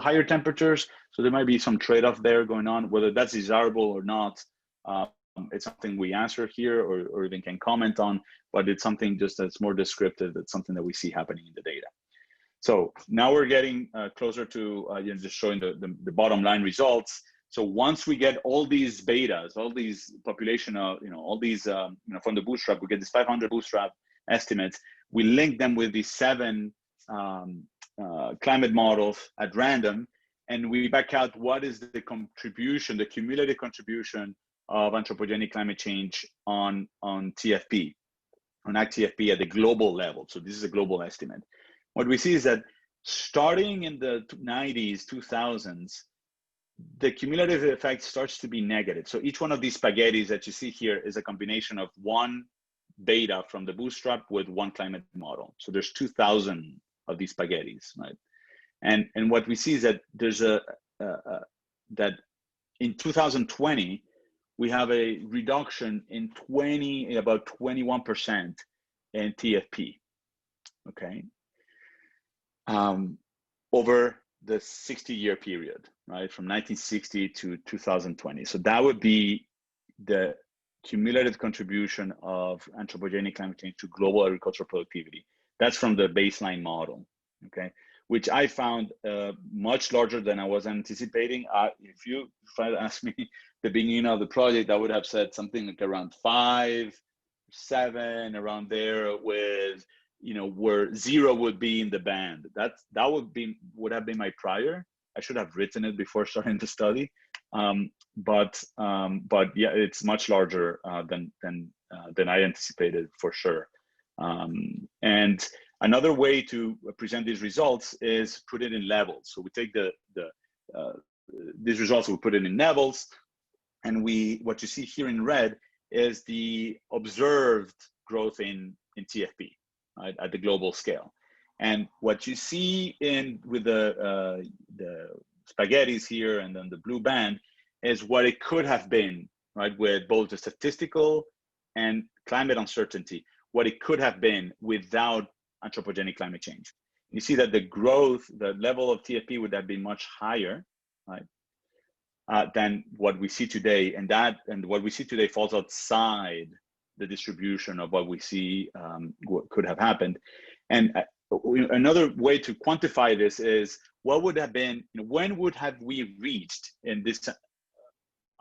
B: higher temperatures. So there might be some trade-off there going on. Whether that's desirable or not, it's something we answer here or even can comment on, but it's something just that's more descriptive. That's something that we see happening in the data. So now we're getting closer to just showing the bottom line results. So once we get all these betas, all these population of, all these, from the bootstrap, we get this 500 bootstrap estimates. We link them with these 7 climate models at random, and we back out what is the contribution, the cumulative contribution of anthropogenic climate change on TFP, on ACT-TFP at the global level. So this is a global estimate. What we see is that starting in the 90s, 2000s, the cumulative effect starts to be negative. So each one of these spaghettis that you see here is a combination of one data from the bootstrap with one climate model. So there's 2,000 of these spaghettis, right? And what we see is that there's that in 2020, we have a reduction in about 21% in TFP, okay? Over the 60-year period, right? From 1960 to 2020. So that would be the cumulative contribution of anthropogenic climate change to global agricultural productivity. That's from the baseline model, okay? Which I found much larger than I was anticipating. If you had asked me the beginning of the project, I would have said something like around 5, 7, around there, with, you know, where 0 would be in the band. That would have been my prior. I should have written it before starting the study, but yeah, it's much larger than I anticipated, for sure. And another way to present these results is put it in levels. So we take these results, we put it in levels, and what you see here in red is the observed growth in TFP, right, at the global scale. And what you see with the spaghettis here and then the blue band is what it could have been, right, with both the statistical and climate uncertainty, what it could have been without anthropogenic climate change. You see that the growth, the level of TFP would have been much higher, right, than what we see today, and what we see today falls outside the distribution of what we see what could have happened. And another way to quantify this is what would have been, you know, when would have we reached in this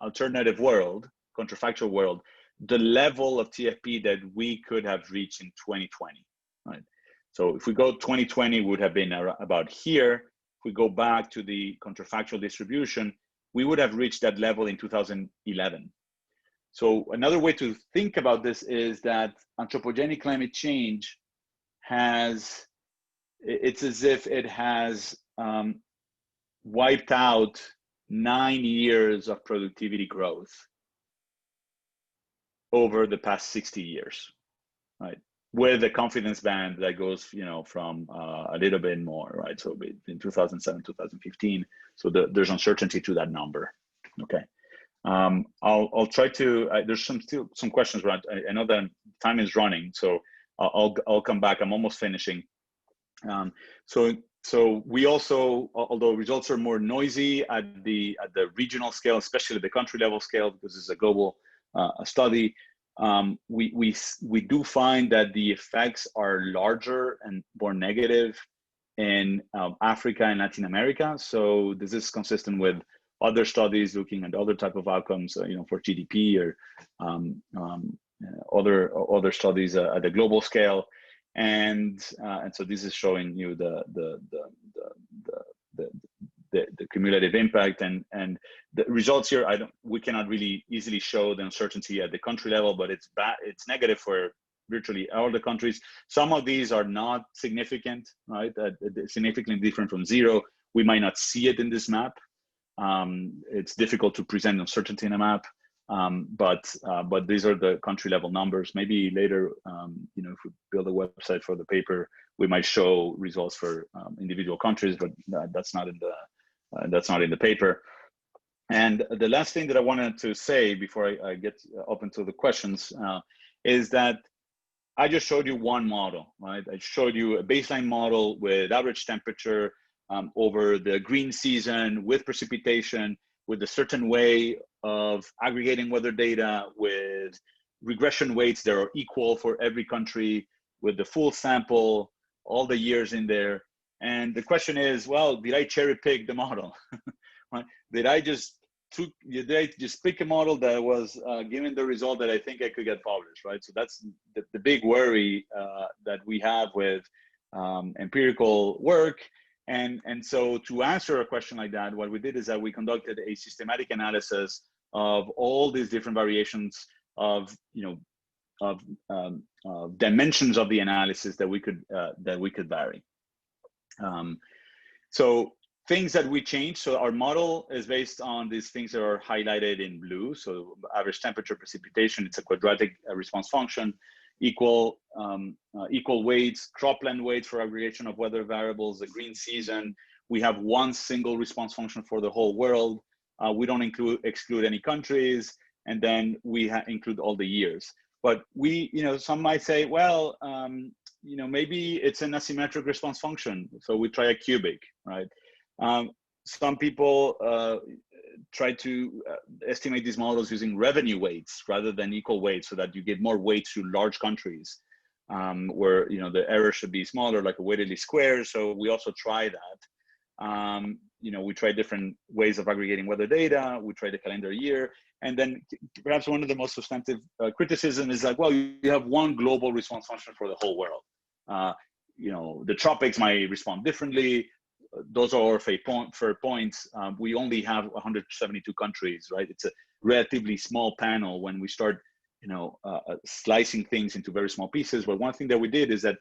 B: alternative world, counterfactual world, the level of TFP that we could have reached in 2020, right? So if we go 2020, would have been about here. If we go back to the counterfactual distribution, we would have reached that level in 2011. So another way to think about this is that anthropogenic climate change it's as if it has wiped out 9 years of productivity growth over the past 60 years, right? With a confidence band that goes, you know, from a little bit more, right? So in 2007, 2015, so there's uncertainty to that number, okay? I'll try to, there's still some questions, right? I know that time is running, so I'll come back. I'm almost finishing. So we also, although results are more noisy at the regional scale, especially the country level scale, because it's a global study, we do find that the effects are larger and more negative in Africa and Latin America. So this is consistent with other studies looking at other type of outcomes, you know, for GDP or other studies at the global scale, and so this is showing you the cumulative impact, and the results here. We cannot really easily show the uncertainty at the country level, but it's negative for virtually all the countries. Some of these are not significant, right? Significantly different from 0. We might not see it in this map. It's difficult to present uncertainty in a map, but these are the country level numbers. Maybe later, you know, if we build a website for the paper, we might show results for individual countries, but that's not in the paper. And the last thing that I wanted to say before I get open to the questions is that I just showed you one model, right? I showed you a baseline model with average temperature over the green season, with precipitation, with a certain way of aggregating weather data, with regression weights that are equal for every country, with the full sample, all the years in there. And the question is, well, did I cherry pick the model? Right? Did I just pick a model that was given the result that I think I could get published, right? So that's the big worry that we have with empirical work. And so to answer a question like that, what we did is that we conducted a systematic analysis of all these different variations of, dimensions of the analysis that we could vary. So things that we changed. So our model is based on these things that are highlighted in blue. So average temperature, precipitation, it's a quadratic response function, equal weights, cropland weights for aggregation of weather variables, the green season. We have one single response function for the whole world. We don't exclude any countries, and then we include all the years. But we, some might say, well, maybe it's an asymmetric response function, so we try a cubic, right? Some people try to estimate these models using revenue weights rather than equal weights, so that you get more weight to large countries, where the error should be smaller, like a weighted least square. So we also try that. We try different ways of aggregating weather data. We try the calendar year, and then perhaps one of the most substantive criticism is like, well, you have one global response function for the whole world. The tropics might respond differently. Those are our fair points. We only have 172 countries, right? It's a relatively small panel when we start, slicing things into very small pieces. But one thing that we did is that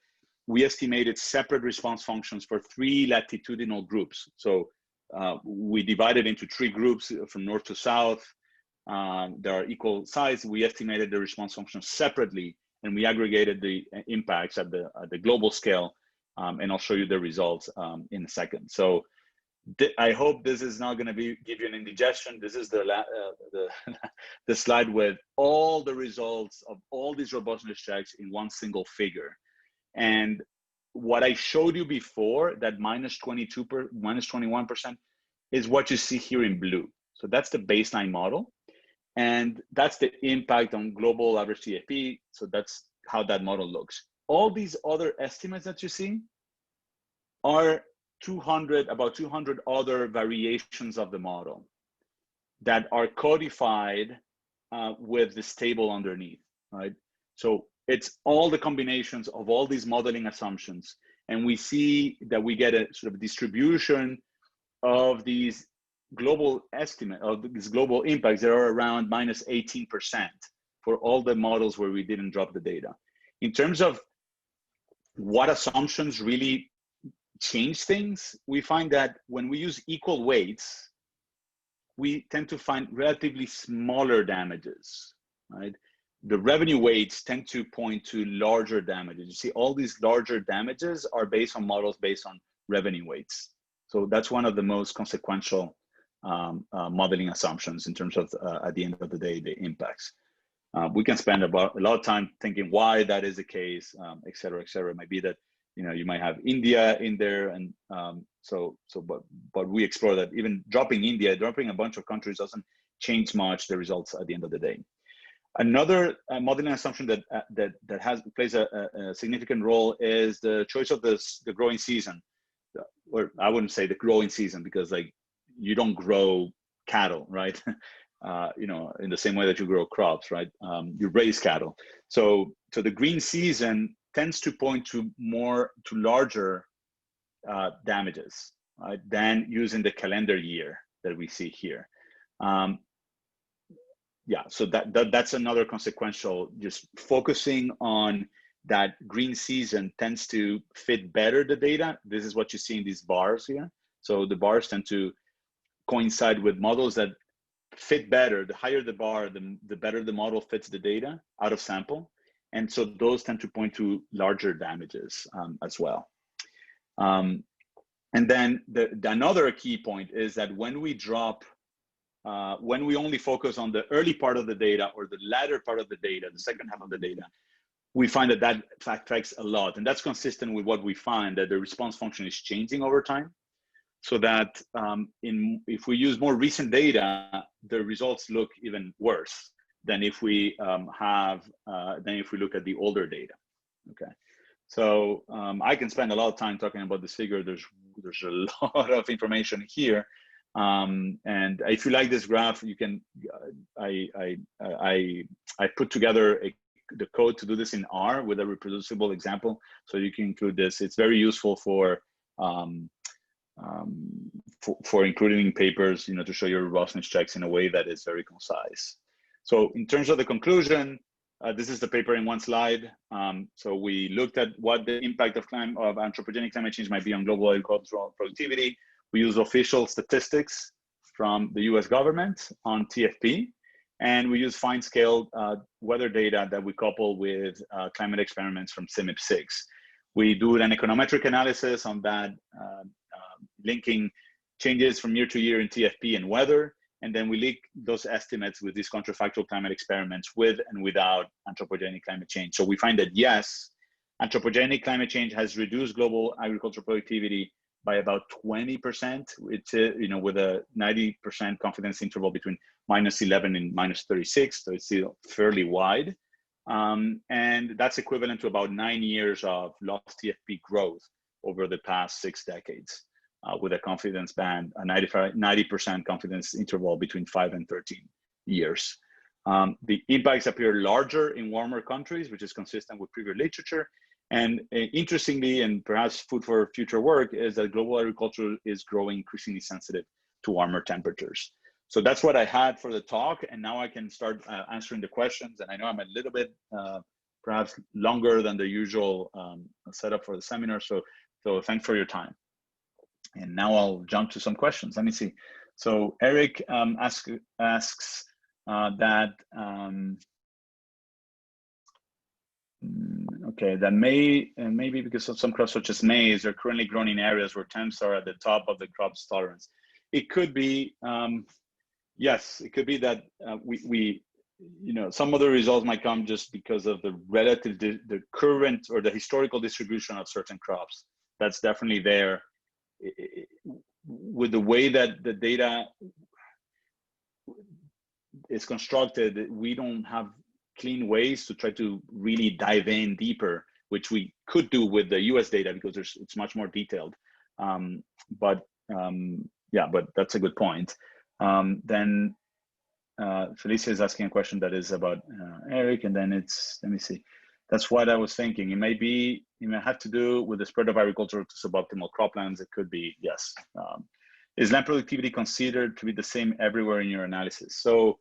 B: we estimated separate response functions for 3 latitudinal groups. So we divided into 3 groups from north to south. There are equal size. We estimated the response functions separately, and we aggregated the impacts at the global scale. And I'll show you the results in a second. So I hope this is not going to give you an indigestion. This is the slide with all the results of all these robustness checks in one single figure. And what I showed you before, that minus 21%, is what you see here in blue. So that's the baseline model. And that's the impact on global average TFP. So that's how that model looks. All these other estimates that you see are about 200 other variations of the model that are codified with this table underneath, right? So it's all the combinations of all these modeling assumptions. And we see that we get a sort of distribution of these global these global impacts that are around minus 18% for all the models where we didn't drop the data. In terms of what assumptions really change things, we find that when we use equal weights, we tend to find relatively smaller damages, right? The revenue weights tend to point to larger damages. You see, all these larger damages are based on models based on revenue weights. So that's one of the most consequential modeling assumptions in terms of, at the end of the day, the impacts. We can spend a lot of time thinking why that is the case, et cetera, et cetera. It might be that, you might have India in there, and but we explore that even dropping India, dropping a bunch of countries doesn't change much the results at the end of the day. Another modeling assumption that plays a significant role is the choice of the growing season, or I wouldn't say the growing season, because like you don't grow cattle, right? In the same way that you grow crops, right? You raise cattle. So the green season tends to point to larger damages, right, than using the calendar year that we see here. Yeah, so that's another consequential, just focusing on that green season tends to fit better the data. This is what you see in these bars here. So the bars tend to coincide with models that fit better. The higher the bar, the better the model fits the data out of sample. And so those tend to point to larger damages as well. And then another key point is that when we only focus on the early part of the data or the latter part of the data, the second half of the data, we find that affects a lot. And that's consistent with what we find, that the response function is changing over time. So that if we use more recent data, the results look even worse than if we look at the older data. Okay, so I can spend a lot of time talking about this figure. There's a lot of information here, and if you like this graph, you can. I put together the code to do this in R with a reproducible example, so you can include this. It's very useful for for including papers, to show your robustness checks in a way that is very concise. So in terms of the conclusion, this is the paper in one slide. So we looked at what the impact of anthropogenic climate change might be on global agricultural productivity. We use official statistics from the US government on TFP, and we use fine-scale weather data that we couple with climate experiments from CIMIP6. We do an econometric analysis on that, linking changes from year to year in TFP and weather, and then we link those estimates with these counterfactual climate experiments with and without anthropogenic climate change. So we find that yes, anthropogenic climate change has reduced global agricultural productivity by about 20%. It's with a 90% confidence interval between -11 and -36, so it's still fairly wide. And that's equivalent to about 9 years of lost TFP growth over the past 6 decades, with a confidence band, a 90% confidence interval between 5 and 13 years. The impacts appear larger in warmer countries, which is consistent with previous literature. And interestingly, and perhaps food for future work, is that global agriculture is growing increasingly sensitive to warmer temperatures. So that's what I had for the talk, and now I can start answering the questions. And I know I'm a little bit perhaps longer than the usual setup for the seminar, so thanks for your time. And now I'll jump to some questions. Let me see. So Eric asks that, okay, that maybe because of some crops such as maize are currently grown in areas where temps are at the top of the crop's tolerance. It could be, yes, it could be that some of the results might come just because of the relative, the current or the historical distribution of certain crops. That's definitely there. With the way that the data is constructed, we don't have clean ways to try to really dive in deeper, which we could do with the US data because it's much more detailed. Yeah, but that's a good point. Then Felicia is asking a question that is about Eric, and then let me see. That's what I was thinking. It may have to do with the spread of agriculture to suboptimal croplands. It could be, yes. Is land productivity considered to be the same everywhere in your analysis? So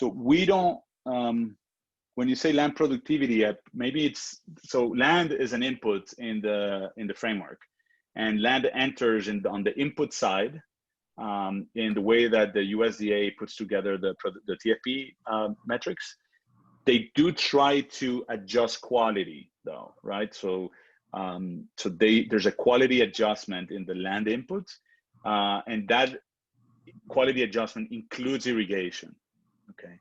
B: we don't, when you say land productivity, maybe it's, so land is an input in the framework, and land enters on the input side in the way that the USDA puts together the TFP metrics. They do try to adjust quality though, right? So there's a quality adjustment in the land input, and that quality adjustment includes irrigation, okay?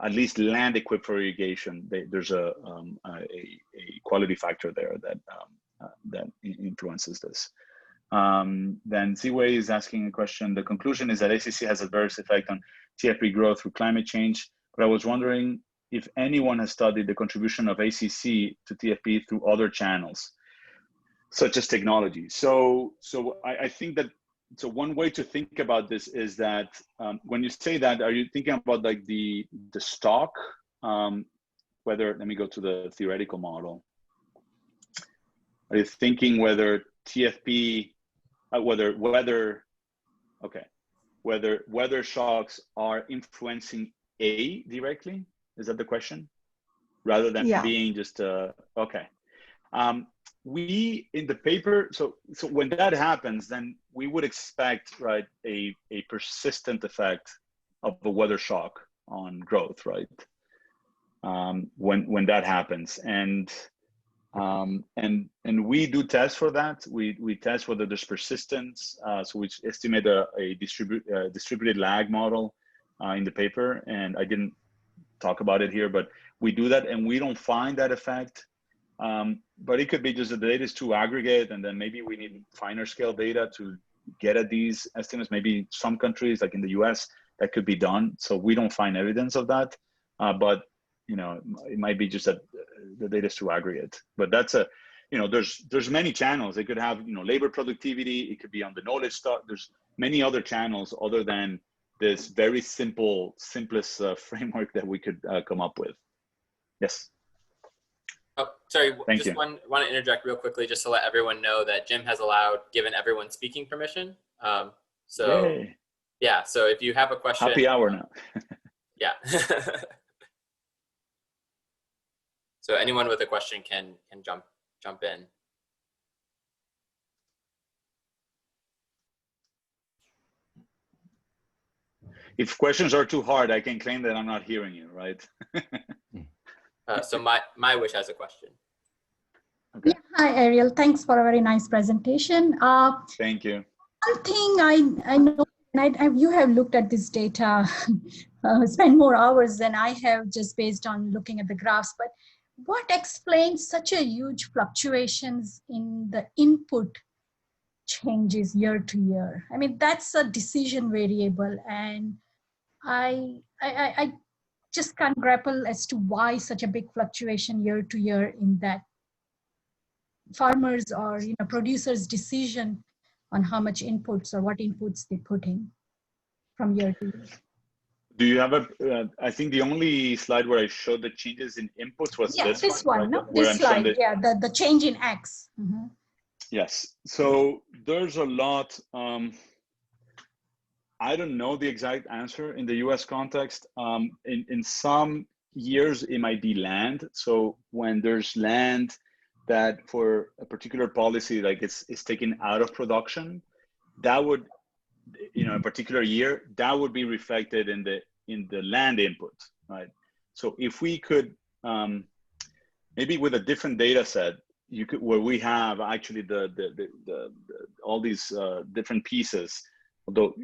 B: At least land equipped for irrigation, there's a quality factor there that influences this. Then Ziwei is asking a question. The conclusion is that ACC has adverse effect on TFP growth through climate change, but I was wondering if anyone has studied the contribution of ACC to TFP through other channels, such as technology. So I think that, so one way to think about this is that when you say that, are you thinking about like the stock, whether, let me go to the theoretical model. Are you thinking whether TFP, whether weather shocks are influencing A directly? Is that the question? Rather than being just, okay. We, in the paper, so when that happens, then we would expect, right, a persistent effect of the weather shock on growth, right? When that happens. And we do tests for that. We test whether there's persistence. So we estimate a distributed lag model in the paper, and I didn't talk about it here, but we do that, and we don't find that effect. But it could be just that the data is too aggregate, and then maybe we need finer scale data to get at these estimates. Maybe some countries, like in the US, that could be done. So we don't find evidence of that. But it might be just that the data is too aggregate. But that's there's many channels. It could have labor productivity. It could be on the knowledge stuff. There's many other channels other than this very simplest framework that we could come up with. Yes.
A: Sorry,
B: Thank
A: just
B: you.
A: want to interject real quickly just to let everyone know that Jim has given everyone speaking permission. So
B: Yay.
A: yeah, so if you have a question.
B: Happy hour now.
A: Yeah. So anyone with a question can jump in.
B: If questions are too hard, I can claim that I'm not hearing you, right?
A: So my wish has a question.
B: Okay.
E: Yeah, hi, Ariel. Thanks for a very nice presentation.
B: Thank you.
E: One thing I know, and you have looked at this data, spent more hours than I have just based on looking at the graphs, but what explains such a huge fluctuations in the input changes year to year? I mean, that's a decision variable, and I just can't grapple as to why such a big fluctuation year to year in that farmers or producers' decision on how much inputs or what inputs they put in from year to year.
B: Do you have I think the only slide where I showed the changes in inputs was
E: this one,
B: right?
E: no?
B: Where
E: This
B: I'm
E: slide,
B: showing
E: yeah, the change in X. Mm-hmm.
B: Yes, so there's a lot. I don't know the exact answer in the US context. In some years, it might be land. So when there's land that for a particular policy, like it's taken out of production, that would, a particular year, that would be reflected in the land input, right? So if we could, maybe with a different data set, where we have actually all these different pieces, although,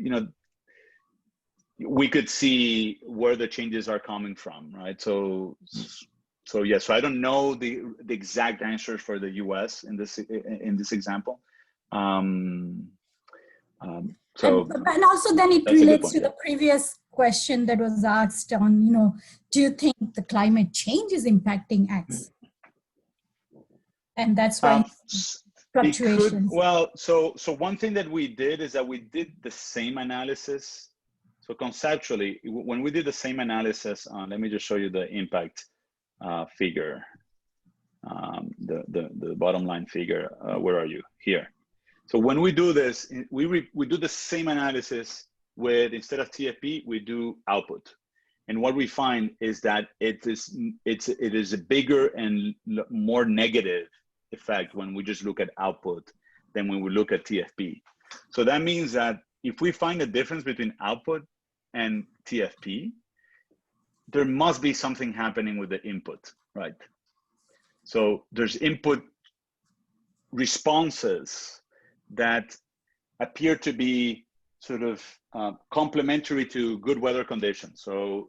B: we could see where the changes are coming from, right? So yeah, so I don't know the exact answers for the US in this example. And
E: also then it relates to the previous question that was asked on, do you think the climate change is impacting X? And that's why fluctuations.
B: Well, so one thing that we did is that we did the same analysis. So conceptually, when we did the same analysis on, let me just show you the impact figure, the bottom line figure. Where are you? Here. So when we do this, we do the same analysis with, instead of TFP, we do output. And what we find is that it is a bigger and more negative effect when we just look at output than when we look at TFP. So that means that if we find a difference between output and TFP, there must be something happening with the input, right? So there's input responses that appear to be sort of complementary to good weather conditions. So,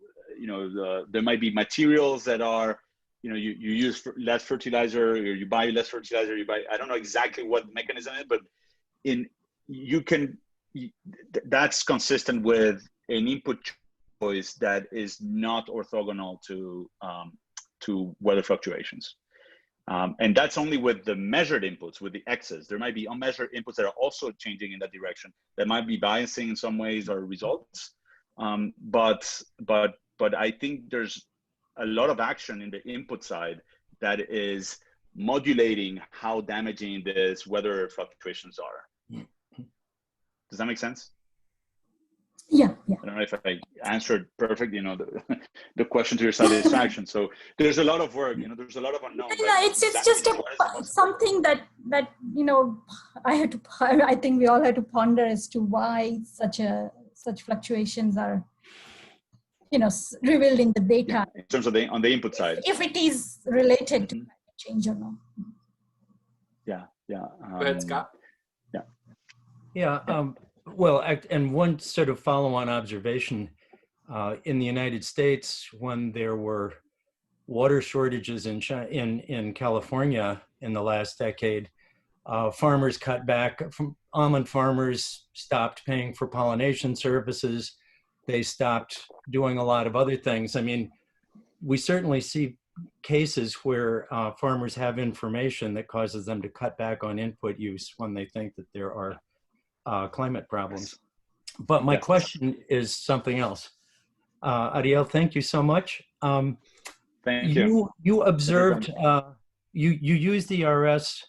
B: there might be materials that are, you use less fertilizer, or you buy less fertilizer, I don't know exactly what mechanism is, but that's consistent with an input choice that is not orthogonal to weather fluctuations. And that's only with the measured inputs, with the X's. There might be unmeasured inputs that are also changing in that direction, that might be biasing in some ways our results. But I think there's a lot of action in the input side that is modulating how damaging these weather fluctuations are. Does that make sense?
E: Yeah.
B: I don't know if I answered perfect, the question to your satisfaction. So there's a lot of work, there's a lot of unknown.
E: It's just something that I think we all had to ponder as to why such fluctuations are, revealed in the data.
B: Yeah, in terms of on the input side.
E: If it is related to climate change or not.
B: Yeah.
A: Go ahead, Scott.
F: Yeah. Well, and one sort of follow-on observation, in the United States, when there were water shortages in California in the last decade, farmers cut back. Almond farmers stopped paying for pollination services. They stopped doing a lot of other things. I mean, we certainly see cases where farmers have information that causes them to cut back on input use when they think that there are climate problems. But my question is something else. Ariel, thank you so much.
B: Thank you.
F: You observed you use the ERS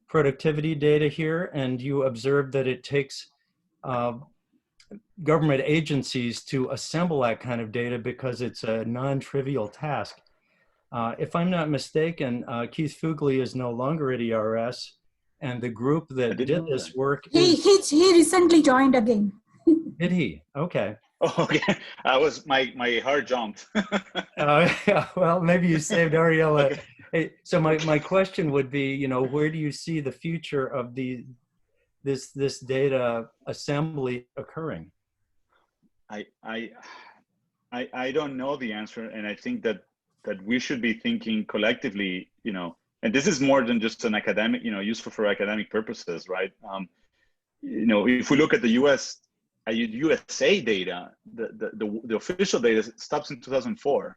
F: productivity data here, and you observe that it takes government agencies to assemble that kind of data because it's a non-trivial task. If I'm not mistaken, Keith Fugly is no longer at ERS, and the group that did this work
E: he recently joined again.
F: Did he? Okay.
B: Oh, okay. My heart jumped.
F: Well, maybe you saved Ariel.
B: Okay.
F: Hey, so my question would be, you know, where do you see the future of this data assembly occurring?
B: I don't know the answer, and I think that we should be thinking collectively, you know, and this is more than just an academic, you know, useful for academic purposes, right? You know, if we look at the USA data, the official data stops in 2004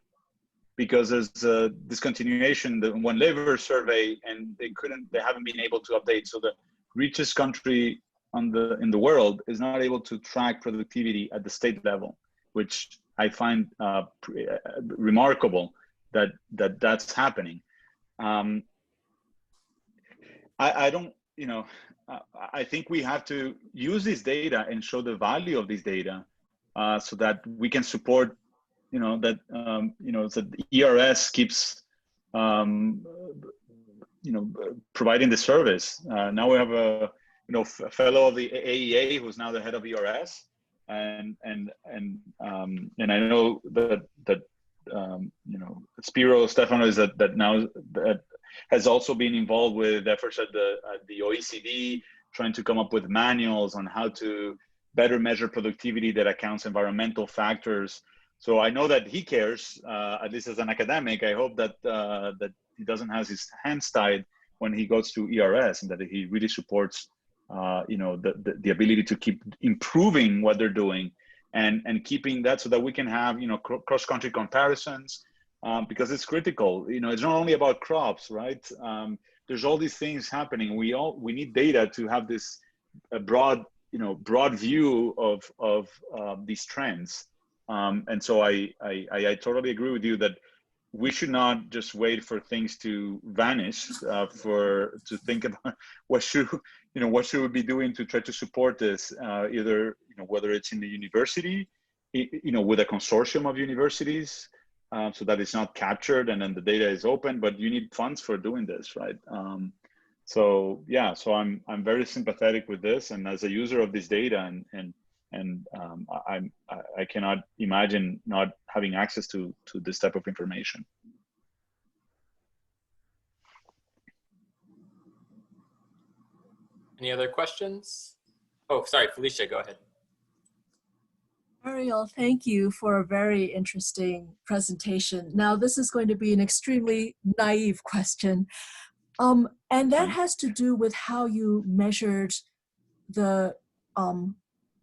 B: because there's a discontinuation, the one labor survey, and they haven't been able to update. So the richest country in the world is not able to track productivity at the state level, which I find remarkable that's happening. I don't, you know, I think we have to use this data and show the value of this data so that we can support, you know, that, you know, so the ERS keeps, you know, providing the service. Now we have a, you know, a fellow of the AEA who's now the head of ERS. And I know that you know, Spiro Stefano is that now that has also been involved with efforts at the OECD, trying to come up with manuals on how to better measure productivity that accounts environmental factors. So I know that he cares, at least as an academic. I hope that that he doesn't have his hands tied when he goes to ERS, and that he really supports you know, the ability to keep improving what they're doing and keeping that so that we can have, you know, cross-country comparisons, because it's critical. You know, it's not only about crops, right? There's all these things happening. We need data to have this broad view of these trends. And so I totally agree with you that we should not just wait for things to vanish to think about what should we be doing to try to support this, either, you know, whether it's in the university, you know, with a consortium of universities, so that it's not captured and then the data is open, but you need funds for doing this, right? So yeah, so I'm very sympathetic with this, and as a user of this data, and I cannot imagine not having access to this type of information.
A: Any other questions? Oh, sorry, Felicia, go ahead.
G: Ariel, thank you for a very interesting presentation. Now, this is going to be an extremely naive question, and that has to do with how you measured the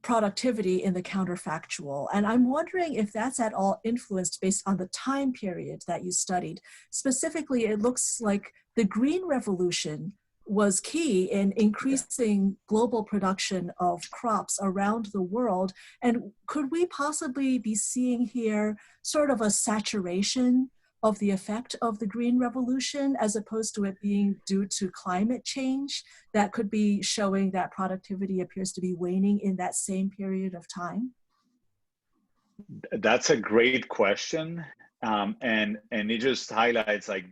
G: productivity in the counterfactual. And I'm wondering if that's at all influenced based on the time period that you studied. Specifically, it looks like the Green Revolution was key in increasing global production of crops around the world. And could we possibly be seeing here sort of a saturation of the effect of the Green Revolution, as opposed to it being due to climate change, that could be showing that productivity appears to be waning in that same period of time?
B: That's a great question. And it just highlights, like,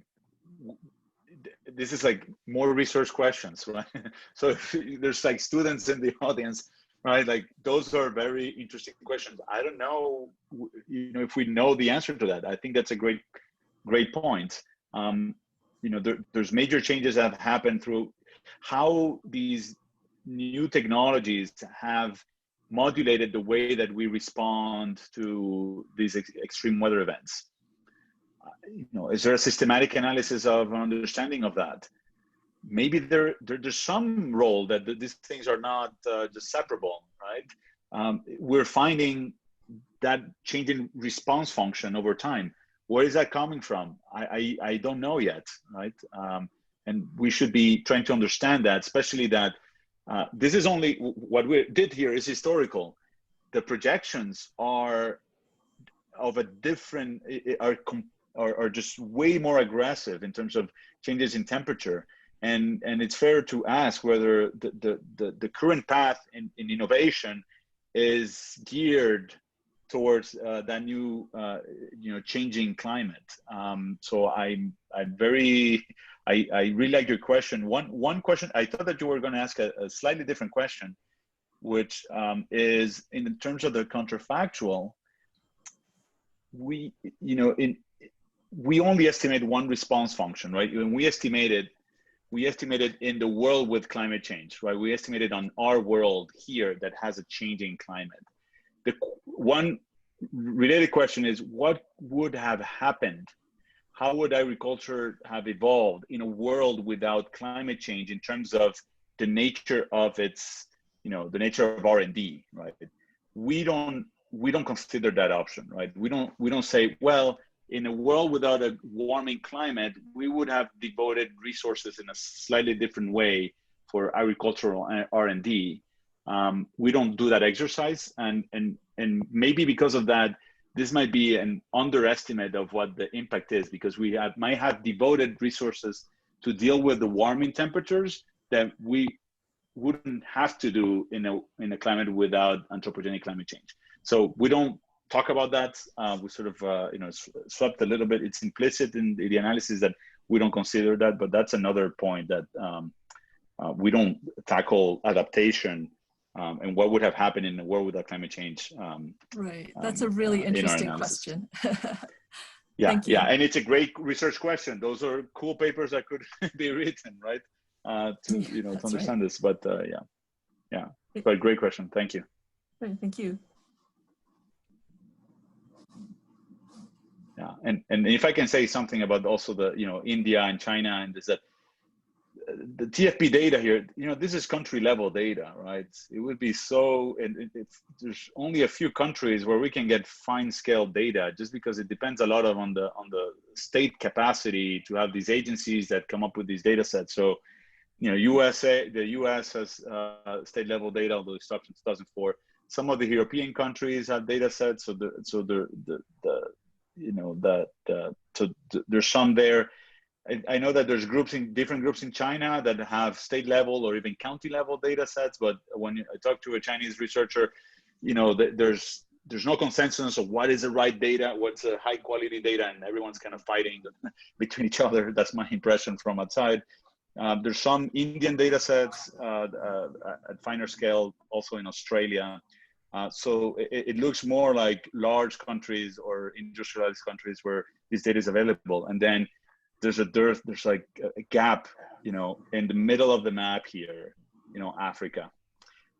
B: this is like more research questions, right? So if there's like students in the audience, right? Like, those are very interesting questions. I don't know, you know, if we know the answer to that. I think that's a great point. You know, there's major changes that have happened through how these new technologies have modulated the way that we respond to these extreme weather events. You know, is there a systematic analysis of an understanding of that? Maybe there's some role that these things are not just separable, right? We're finding that change in response function over time. Where is that coming from? I don't know yet, right? And we should be trying to understand that, especially that this is only, what we did here is historical. The projections are of a different, are just way more aggressive in terms of changes in temperature. And it's fair to ask whether the current path in innovation is geared towards that new changing climate. So I really like your question. One question, I thought that you were going to ask a slightly different question, which is in terms of the counterfactual. We only estimate one response function, right? When we estimated in the world with climate change, right? We estimated on our world here that has a changing climate. The one related question is, what would have happened? How would agriculture have evolved in a world without climate change in terms of the nature of its, the nature of R&D, right? We don't consider that option, right? We don't say, well, in a world without a warming climate, we would have devoted resources in a slightly different way for agricultural R&D. We don't do that exercise, and maybe because of that, this might be an underestimate of what the impact is, because we might have devoted resources to deal with the warming temperatures that we wouldn't have to do in a climate without anthropogenic climate change. So we don't talk about that. We sort of swept a little bit. It's implicit in the analysis that we don't consider that, but that's another point, that we don't tackle adaptation and what would have happened in a world without climate change.
G: Right, that's a really interesting question.
B: Yeah, and it's a great research question. Those are cool papers that could be written, right? To understand this, but but great question. Thank you.
G: Right, thank you.
B: Yeah, and if I can say something about also the India and China, and is that the TFP data here, this is country level data, right? It would be there's only a few countries where we can get fine scale data, just because it depends a lot on the state capacity to have these agencies that come up with these data sets. So, the US has state level data, although it stopped in 2004. Some of the European countries have data sets, so there's some there. I know that there's different groups in China that have state level or even county level data sets, but when I talk to a Chinese researcher, there's no consensus of what is the right data, what's a high quality data, and everyone's kind of fighting between each other. That's my impression from outside. There's some Indian data sets at finer scale, also in Australia. So it looks more like large countries or industrialized countries where this data is available. And then there's like a gap, in the middle of the map here, Africa,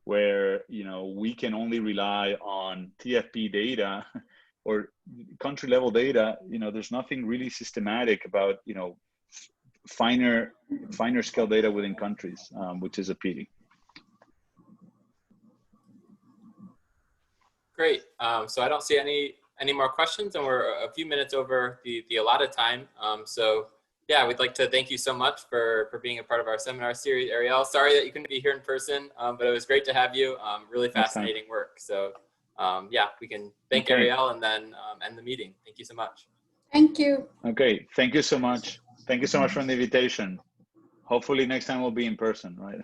B: where, we can only rely on TFP data or country level data. There's nothing really systematic about, finer scale data within countries, which is a pity.
A: Great. So I don't see any more questions, and we're a few minutes over the allotted time. So yeah, we'd like to thank you so much for being a part of our seminar series, Ariel. Sorry that you couldn't be here in person, but it was great to have you. Really fascinating work. So yeah, we can thank Ariel and then end the meeting. Thank you so much.
E: Thank you.
B: Okay, thank you so much. Thank you so much for the invitation. Hopefully next time we'll be in person, right?